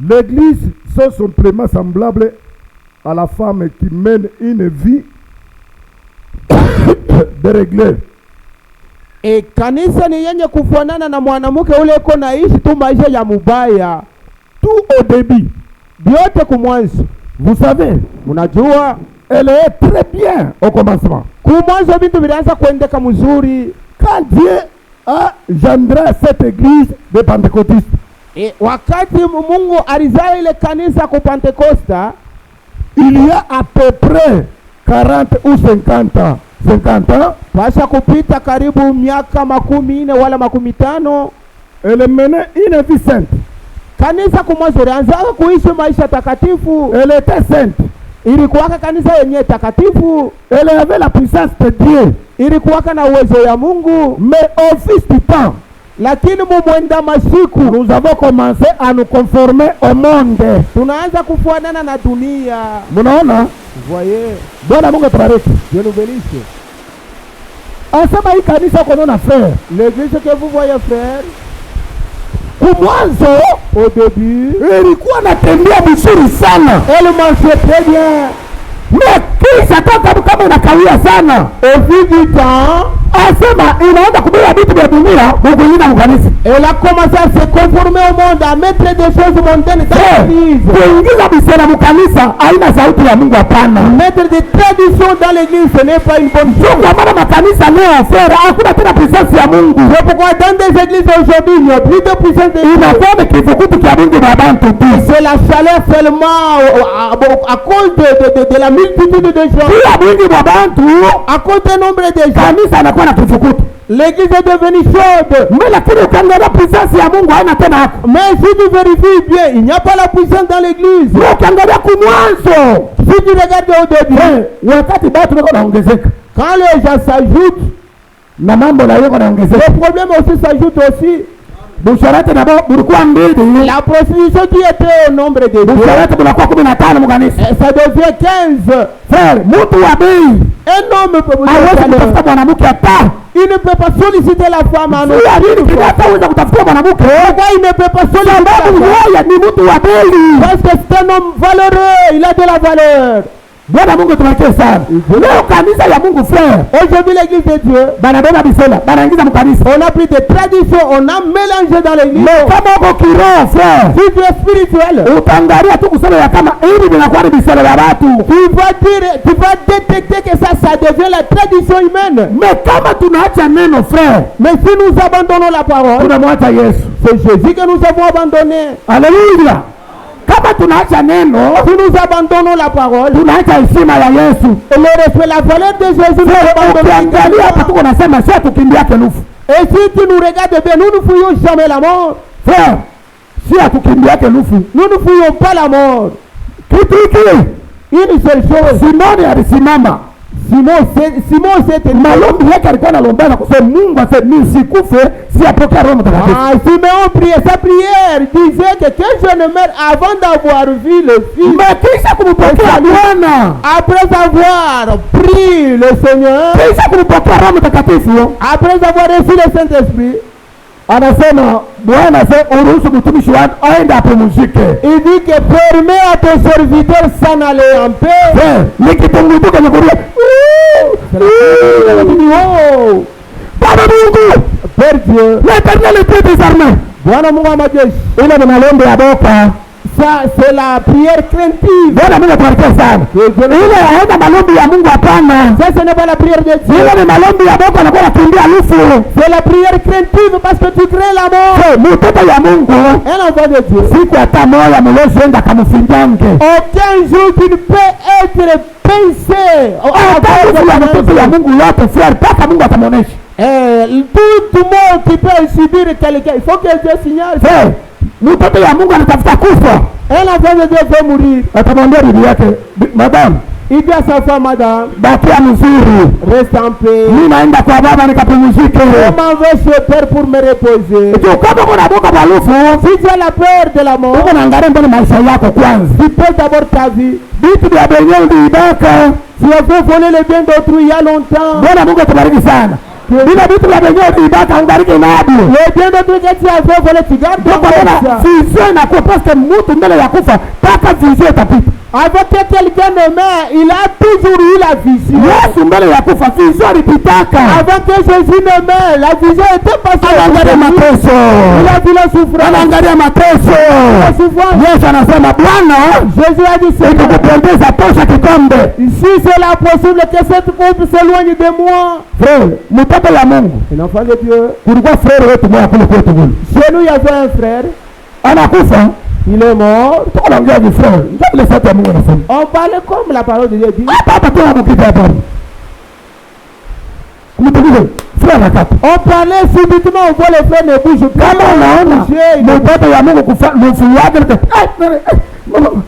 L'église sont simplement semblable à la femme qui mène une vie déréglée. E kanisa ni yenye kufanana na mwanamke ule uko naishi tu maisha ya mubaya. Tout au début, biote kumwanzo. Vous savez, mnajua, elle est très bien au commencement. Kumwanzo vitu vilianza kuendeka mzuri. Quand Dieu a engendré cette église de Pentecôtistes. E wakati Mungu alizaa ile kanisa kwa Pentecosta, il y a à peu près 40 ou 50 ans, pasha kupita karibu miaka 40 wala 50. elle menait une vie sainte. Kanisa kumwanzo lianzaka kuishi maisha takatifu. Elle était sainte. Ilikuwaka kanisa yenye takatifu. Elle avait la puissance de Dieu. Ilikuwaka na uwezo ya Mungu. Mais au fil du temps, lakini mumwenda masiku, nous avons commencé à nous conformer au monde. Tunaanza kufuatana na dunia. Munaona? Voyez. Bwana Mungu tubariki. Dieu nous bénisse. Asema hii kanisa konaona frère. L'église que vous voyez frère, kumwanzo au début ilikuwa natembea vizuri sana. Elle marchait très bien. Mais kisha kama inakawia sana, au fil du temps, asema inaanza kubeba vitu vya dunia kuingiza mkanisa. Elle a commencé à se conformer au monde, à mettre des choses mondaines dans l'église. Kuingiza bisera mkanisa haina sauti ya Mungu, hapana. Mettre des traditions dans l'église, ce n'est pas une bonne chose. Kwa maana makanisa leo frère hakuna tena puissance ya Mungu. C'est pourquoi dans des églises aujourd'hui il n'y a plus de puissance de Dieu. Inakuwa kifukutu kia Mungu na bantu tu. C'est la chaleur seulement à cause de la multitude de gens. À cause du nombre de gens, l'église est devenue chaude. Mais si tu vérifies bien, il n'y a pas la puissance dans l'église. Si tu regardes au début, quand les gens s'ajoutent, les problèmes aussi s'ajoutent aussi. La prostitution qui était au nombre de deux, ça devient 15. Frère, un homme peut vous il ne peut pas solliciter la femme en pourquoi il ne peut pas solliciter la femme? Parce que c'est un homme valeureux, il a de la valeur. Bwana Mungu tunakie sana. Leo kanisa ya Mungu frère. Aujourd'hui l'église de Dieu. Banabeba bisela, banaingiza mkanisa. On a pris des traditions, on a mélangé dans l'église. Mais kama uko kiroho frère, si tu es spirituel, utaangalia tu kusema ya kama hivi vinakuwa bisela ya watu. Tu vas détecter que ça devient la tradition humaine. Mais kama tunaacha neno frère, mais si nous abandonnons la parole, tunamwacha Yesu. C'est Jésus que nous avons abandonné. Alléluia. Kama tunaacha neno, si nous abandonnons la parole, tunaacha heshima ya Yesu. Le respect, la valeur de Jésus, nous abandonnons. Hapa tuko nasema sasa tukimbia kelufu. Et si tu nous regardes bien, nous ne fouillons jamais la mort. Frère, si tukimbia kelufu, nous ne fouillons pas la mort. Kitu hiki, une seule chose. Simoni alisimama. Simon s'était malombi yake alikuwa analombea na kusema Mungu aseme nisikufe siapokea Roho Mtakatifu. Simon priait, sa prière disait que je ne meurs avant d'avoir vu le Fils. Mais kisha kumpokea Bwana, après avoir prié le Seigneur, kisha kumpokea Roho Mtakatifu, après avoir reçu le Saint-Esprit, anasema Bwana sasa uruhusu mtumishi wako aende apumzike. Il dit que permet à ton serviteur s'en aller en paix. Nikipunguka nikurudia. Baba Mungu, Père Dieu, l'Éternel est des armées. Bwana Mungu wa majeshi, ile ni maombi ya boka. Ça c'est la prière craintive. Bwana Mungu atubariki sana. Ile haina maombi ya Mungu hapana. Ça ce n'est pas la prière de Dieu. Ile ni maombi ya boka anakuwa anakimbia lufu. C'est la prière craintive parce que tu crains la mort. Mtoto ya Mungu, un enfant de Dieu, siku hata moja mlioenda kamfinjange. Aucun jour tu ne peux être pincé. Mtoto ya Mungu yote frère paka Mungu atamuonesha. Tout le monde qui peut subir quelqu'un, il faut que Dieu signale. Mtoto ya Mungu anatafuta kufa. Un enfant de Dieu veut mourir. Atamwambia bibi yake, madame, il dit à sa femme, madame, bakia mzuri, reste en paix. Mimi naenda kwa baba nikapumzike. Je m'en vais chez Père pour me reposer. Kama kuna boka balufu, si tu as la peur de la mort, uko naangalia mbele maisha yako kwanza. Tu peux d'abord ta vie. Vitu vya benyewe vibaka. Tu as fait voler le bien d'autrui il y a longtemps. Bwana Mungu atubariki sana. Bila vitu vya benyewe vibaka ungariki nabi. Le bien d'autrui que tu as fait voler tu gardes. Vision inakuwa parce que mtu mbele ya kufa paka vision itapita. Avec quelqu'un de meurt, il a toujours eu la vision. Yesu mbele ya kufa vision ilipitaka. Avant que Jésus ne meure, la vision était passée. Anaangalia mateso. Il a vu la souffrance. Anaangalia mateso. La souffrance. Yesu anasema Bwana, Jésus a dit c'est nikikupendeza tosha kikombe. Si cela possible que cette coupe s'éloigne de moi. Frère, mtoto ya Mungu. Un enfant de Dieu. Kulikuwa frère wetu mmoja kule kwetu kule. Chez nous il y avait un frère. Anakufa. Il est mort. On parlait comme la parole de Dieu dit. On parlait subitement, on voit les frères ne bougent plus.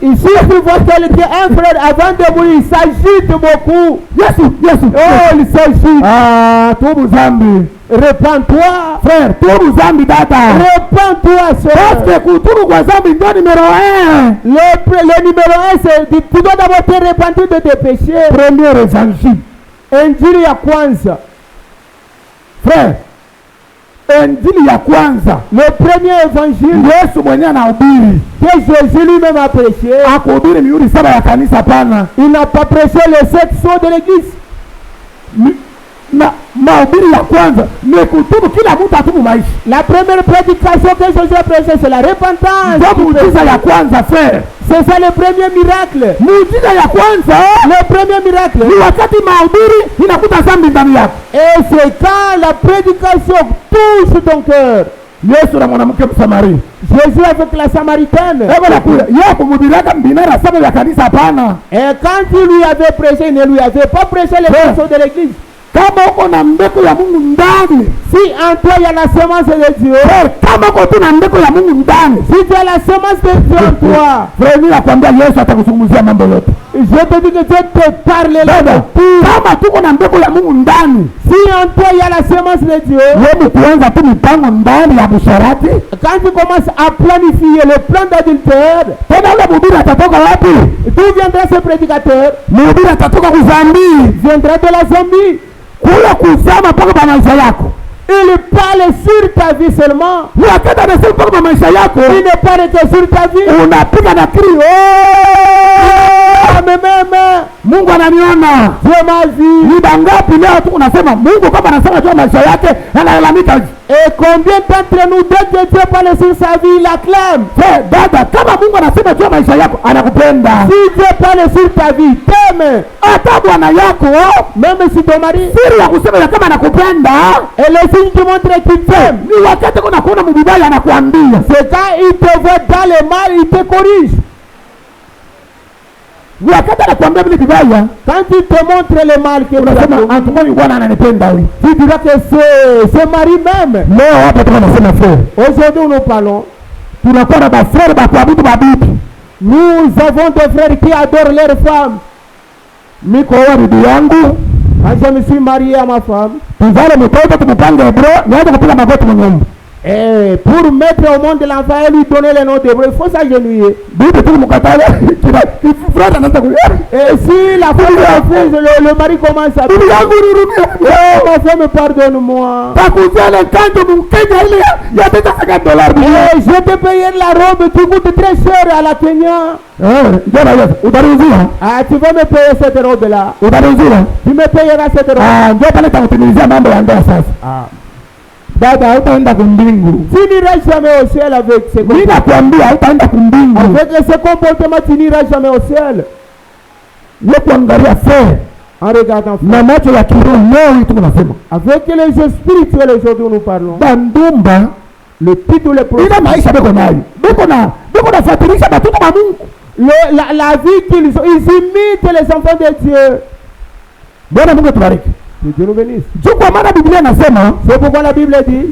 Ici, tu vois quelqu'un, un frère, avant de mourir, il s'agite beaucoup. Yes. Oh, il s'agite. Ah, tout vous zambi. Répands-toi. Frère, tout vous zambi data. Répands-toi, soeur. Parce que tout vous zambi, le numéro 1. Le numéro 1, c'est tu dois d'abord te repentir de tes péchés. Premier évangile. Injili ya kwanza. Frère, Injili ya kwanza. Le premier évangile. Yesu mwenyewe anahubiri. Que Jésus lui-même a prêché. Hakuhubiri mihuri 7 ya kanisa pana. Il n'a pas prêché les 7 sceaux de l'église. Mahubiri ya kwanza ni kutubu, kila mtu atubu maisha. La première prédication que Jésus a prêché, c'est la repentance. Ndio muujiza ya kwanza frère. C'est ça le premier miracle. Muujiza ya kwanza, le premier miracle. Ni wakati mahubiri inakuta dhambi ndani yako. Et c'est quand la prédication touche ton cœur. Yesu na mwanamke Msamaria. Jésus avec la Samaritaine. Et quand il lui avait prêché, il ne lui avait pas prêché les choses de l'église. Si en toi il y a la semence de Dieu, si tu as la semence de Dieu en toi, je te dis que Dieu te parle là. Si en toi il y a la semence de Dieu, quand tu commences à planifier le plan d'adultère, d'où viendra ce prédicateur? Viendra de la Zambie. Il parle sur ta vie seulement. Il ne parle que sur ta vie. Mungu ananiona. Dieu m'a vu. Ni bangapi leo tu unasema Mungu kama anasema juu maisha yake analalamika. Et combien d'entre nous dès que Dieu parle sur sa vie il acclame. Dada, kama Mungu anasema juu maisha yako anakupenda. Si Dieu parle sur ta vie, t'aime. Hata bwana yako, même si ton mari, siri ya kusema kama anakupenda, et le signe qui montre qu'il t'aime, ni wakati kuna kuona mbibaya anakuambia. C'est quand il te voit dans le mal, il te corrige. Quand il te montre le mal que tu diras que c'est Marie même. Aujourd'hui nous parlons. Nous avons des frères qui adorent leurs femmes. Quand je me suis marié à ma femme, et pour mettre au monde l'enfant et lui donner le nom d'hébreu, il faut s'agenouiller. Et si la femme refuse, le mari commence à dire, oh ma femme, pardonne-moi. Et je te paye la robe qui coûte très cher à la Kenya. Ah, tu vas me payer cette robe-là. Tu me payeras cette robe. Ah. Dada, hautaenda kumbingu. Tu n'iras jamais au ciel avec ce comportement. Mimi nakwambia hautaenda kumbingu. Avec ce comportement, tu n'iras jamais au ciel. Wewe kuangalia frère, en regardant na macho ya kiroho leo tunasema. Avec les yeux spirituels aujourd'hui nous parlons. Bandumba le titre le prophète. Ila maisha beko nayo. Beko na fatirisha batoto ba Mungu. La vie qu'ils imitent les enfants de Dieu. Bwana Mungu tubariki. Que Dieu nous bénisse. C'est pourquoi la Bible dit,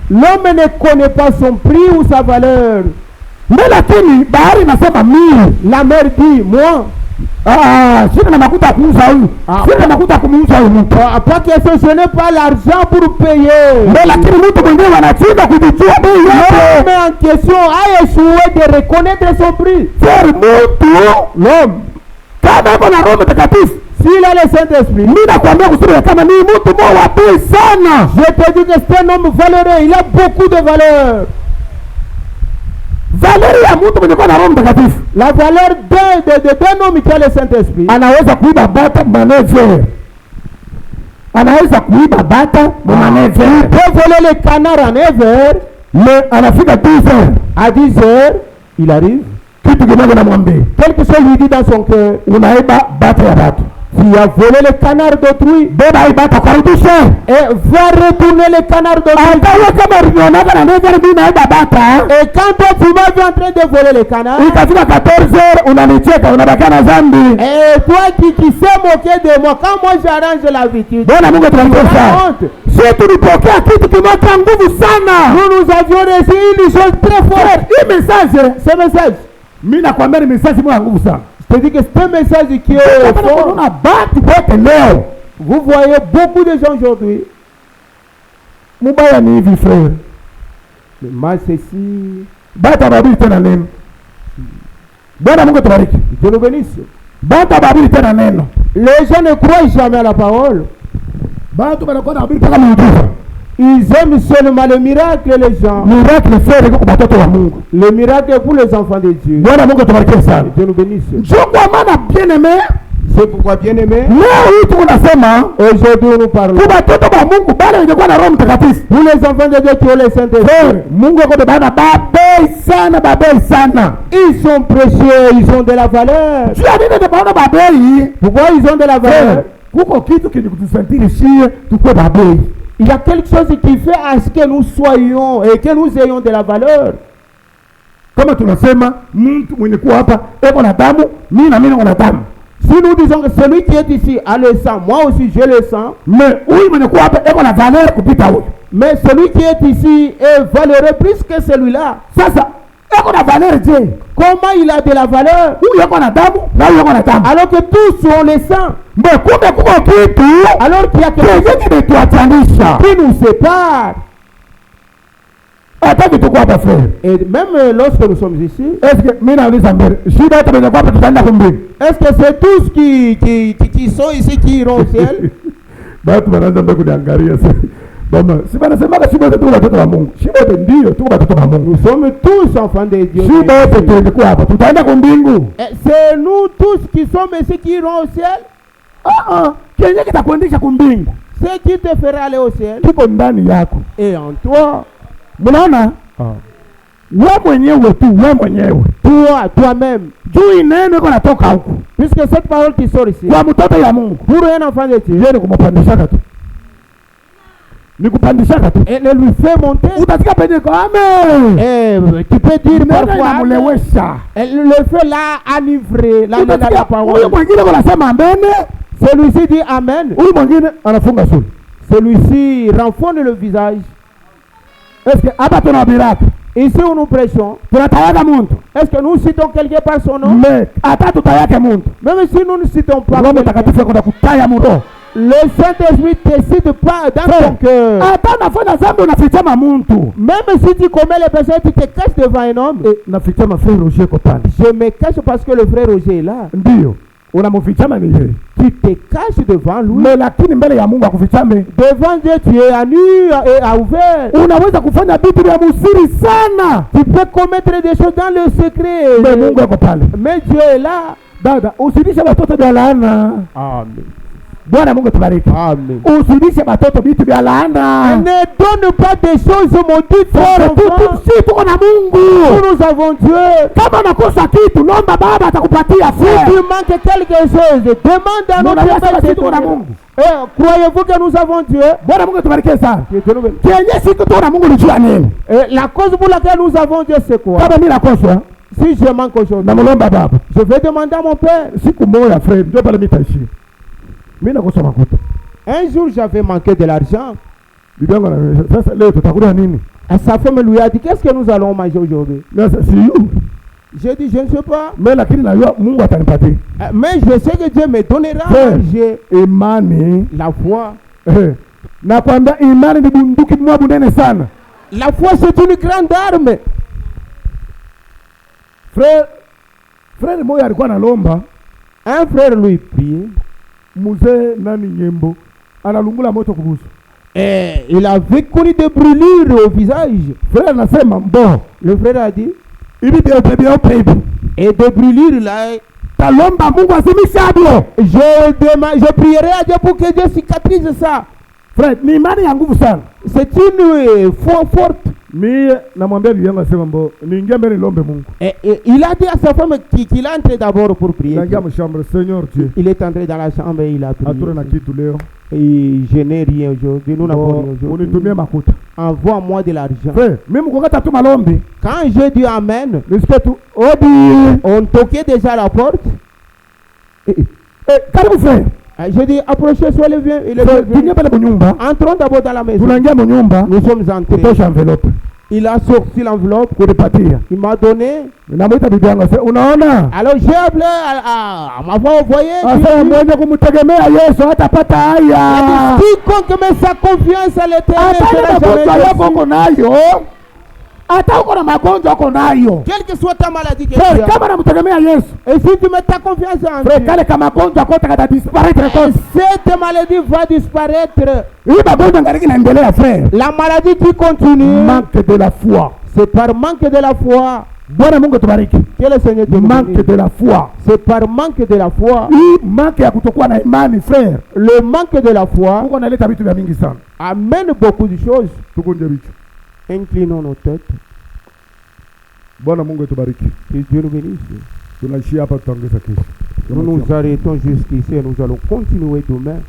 l'homme ne connaît pas son prix ou sa valeur. La mer dit, moi, pas que ce n'est pas l'argent pour payer. L'homme en question a échoué de reconnaître son prix. L'homme, s'il a le Saint-Esprit, je te dis que c'est un homme valeureux, il a beaucoup de valeur. La valeur d'un homme qui a le Saint-Esprit. Il peut voler les canards en 9 heures, mais à 10 heures, il arrive. Quelque chose lui dit dans son cœur, Tu as volé le canard d'autrui. Beba ibata karudisha. Et va retourner le canard d'autrui. Akawa kama ulionaka na ndio mimi naenda bata. Et quand toi tu m'as vu en train de voler le canard. Ikafika 14h unanicheka unabaki na zambi. Et toi qui sais moquer de moi quand moi j'arrange l'habitude. Bwana Mungu tunakuomba. Sisi tulipokea kitu kimoja nguvu sana. Nous avions reçu une chose très forte. Hii message, ce message. Mimi nakwambia ni message moja nguvu sana. Je te dis que c'est un message qui est fort. Vous voyez beaucoup de gens aujourd'hui. Mubaya ni hivi frère. Le mal ceci. Bata babili tena neno. Bwana Mungu tubariki. Dieu nous bénisse. Bata babili tena neno. Les gens ne croient jamais à la parole. Bata banakuwa na babili kama muujiza. Ils aiment seulement le miracle, les gens. Miracle frère kwa watoto wa Mungu. Le miracle pour les enfants de Dieu. Bwana Mungu tubariki sana. Dieu nous bénisse. Njoo kwa maana bien-aimé. C'est pourquoi bien-aimé. Leo hii tunasema aujourd'hui nous parlons. Kwa watoto wa Mungu bado ingekuwa na Roho Mtakatifu. Pour les enfants de Dieu qui ont le Saint-Esprit. Mungu yuko baba babei sana. Ils sont précieux, ils ont de la valeur. Tu as dit de baba babei. Pourquoi ils ont de la valeur? Kuko kitu kinikutusentiri shie tukue babei. Il y a quelque chose qui fait à ce que nous soyons et que nous ayons de la valeur. Kama tunasema mtu mwenye kuwa hapa eko na damu, mimi na mimi niko na damu. Si nous disons que celui qui est ici a le sang, moi aussi j'ai le sang. Mais huyu mwenye kuwa hapa eko na valeur kupita huyu. Mais celui qui est ici est valeureux plus que celui-là. Sasa eko na valeur je? Comment il a de la valeur? Huyu eko na damu na huyu eko na damu. Alors que tous ont le sang. Mais kumbe kuko kitu alors qu'il y a quelque chose qui nous sépare. Et même lorsque nous sommes ici, est-ce que c'est tous qui sont ici qui iront au ciel? Nous sommes tous enfants de Dieu. C'est nous tous qui sommes ici qui iront au ciel. Ce qui te fera aller au ciel et en toi. Toi-même. Puisque cette parole qui sort ici, pour un enfant de Dieu, et ne lui fait monter. Et tu peux dire parfois, elle le fait là enivrer la parole. Celui-ci dit Amen. Celui-ci renfonce le visage. Est-ce que ici où nous prêchons, est-ce que nous citons quelqu'un par son nom? Même si nous ne citons pas le Saint-Esprit ne cite pas dans ton cœur. Même si tu commets les péchés, tu te caches devant un homme. Je me cache parce que le frère Roger est là. Tu te caches devant lui. Devant Dieu, tu es à nu et à ouvert. Tu peux commettre des choses dans le secret. Mais Dieu est là. Amen. Bwana Mungu tubariki. Amen. Usidishe watoto vitu vya laana. Ne donne pas des choses maudites pour enfants. Sisi tuko na Mungu. Nous avons Dieu. Kama unakosa kitu, nomba baba atakupatia. Si tu manques quelque chose, demande à notre Père. Croyez-vous que nous avons Dieu? Bwana Mungu tubariki sana. Kienye siku tuko na Mungu lijua nini? La cause pour laquelle nous avons Dieu c'est quoi? Kama mimi nakosa, si je manque aujourd'hui, namlomba baba. Je vais demander à mon père. Siku moja frère, ndio pale mitaishi. Un jour, j'avais manqué de l'argent. Et sa femme lui a dit, qu'est-ce que nous allons manger aujourd'hui? J'ai dit, je ne sais pas. Mais je sais que Dieu me donnera à manger. La foi. La foi, c'est une grande arme. Un frère lui priait. Et il avait connu des brûlures au visage. Le frère a dit, et des brûlures là, je prierai à Dieu pour que Dieu cicatrise ça. Frère, ni imani ya nguvu sana. C'est une foi forte. Mie namwambia bibi yangu asema mbo niingia mbele nilombe Mungu. Et il a dit à sa femme qu'il est entré d'abord pour prier. Naingia mshambre, Seigneur Dieu. Il est entré dans la chambre et il a prié. Atura na kitu leo. Et je n'ai rien aujourd'hui. Nous n'avons rien aujourd'hui. Unitumie makuta. Envoie-moi de l'argent. Frère, mimi kukata tu malombi. Quand j'ai dit amen, Nisikie tu odi. on toquait déjà à la porte. Karibu frère. J'ai dit approchez, soyez bien. Il est Tuingie pale kwa nyumba. Entrons d'abord dans la maison. Tunaingia kwa nyumba. Nous sommes entrés. Kutosha envelope. Il a sorti l'enveloppe. Kulipatia. Il m'a donné. Namwita bibi yangu asema unaona? Alors j'ai appelé à ma femme envoyé. Asa mwenye kumtegemea Yesu hatapata haya. Quiconque met sa confiance à l'Éternel sera jamais déçu. Hata uko na magonjwa uko nayo. Quelle que soit ta maladie, kama namtegemea Yesu. Et si tu mets ta confiance en Dieu, kale kama magonjwa kote kata disparaître kwa. Cette maladie va disparaître. Hii magonjwa ngaliki inaendelea frère. La maladie qui continue. Manque de la foi. C'est par manque de la foi. Bwana Mungu tubariki. Que le Seigneur te manque de la foi. C'est par manque de la foi. Hii manque ya kutokuwa na imani frère. Le manque de la foi. Mungu analeta vitu vya mingi sana. Amène beaucoup de choses. Tukunje vitu. Inclinons nos têtes. Bwana Mungu tubariki. Que Dieu nous bénisse. Tunaishia hapa, tutaongeza kesho. Nous nous arrêtons jusqu'ici et nous allons continuer demain.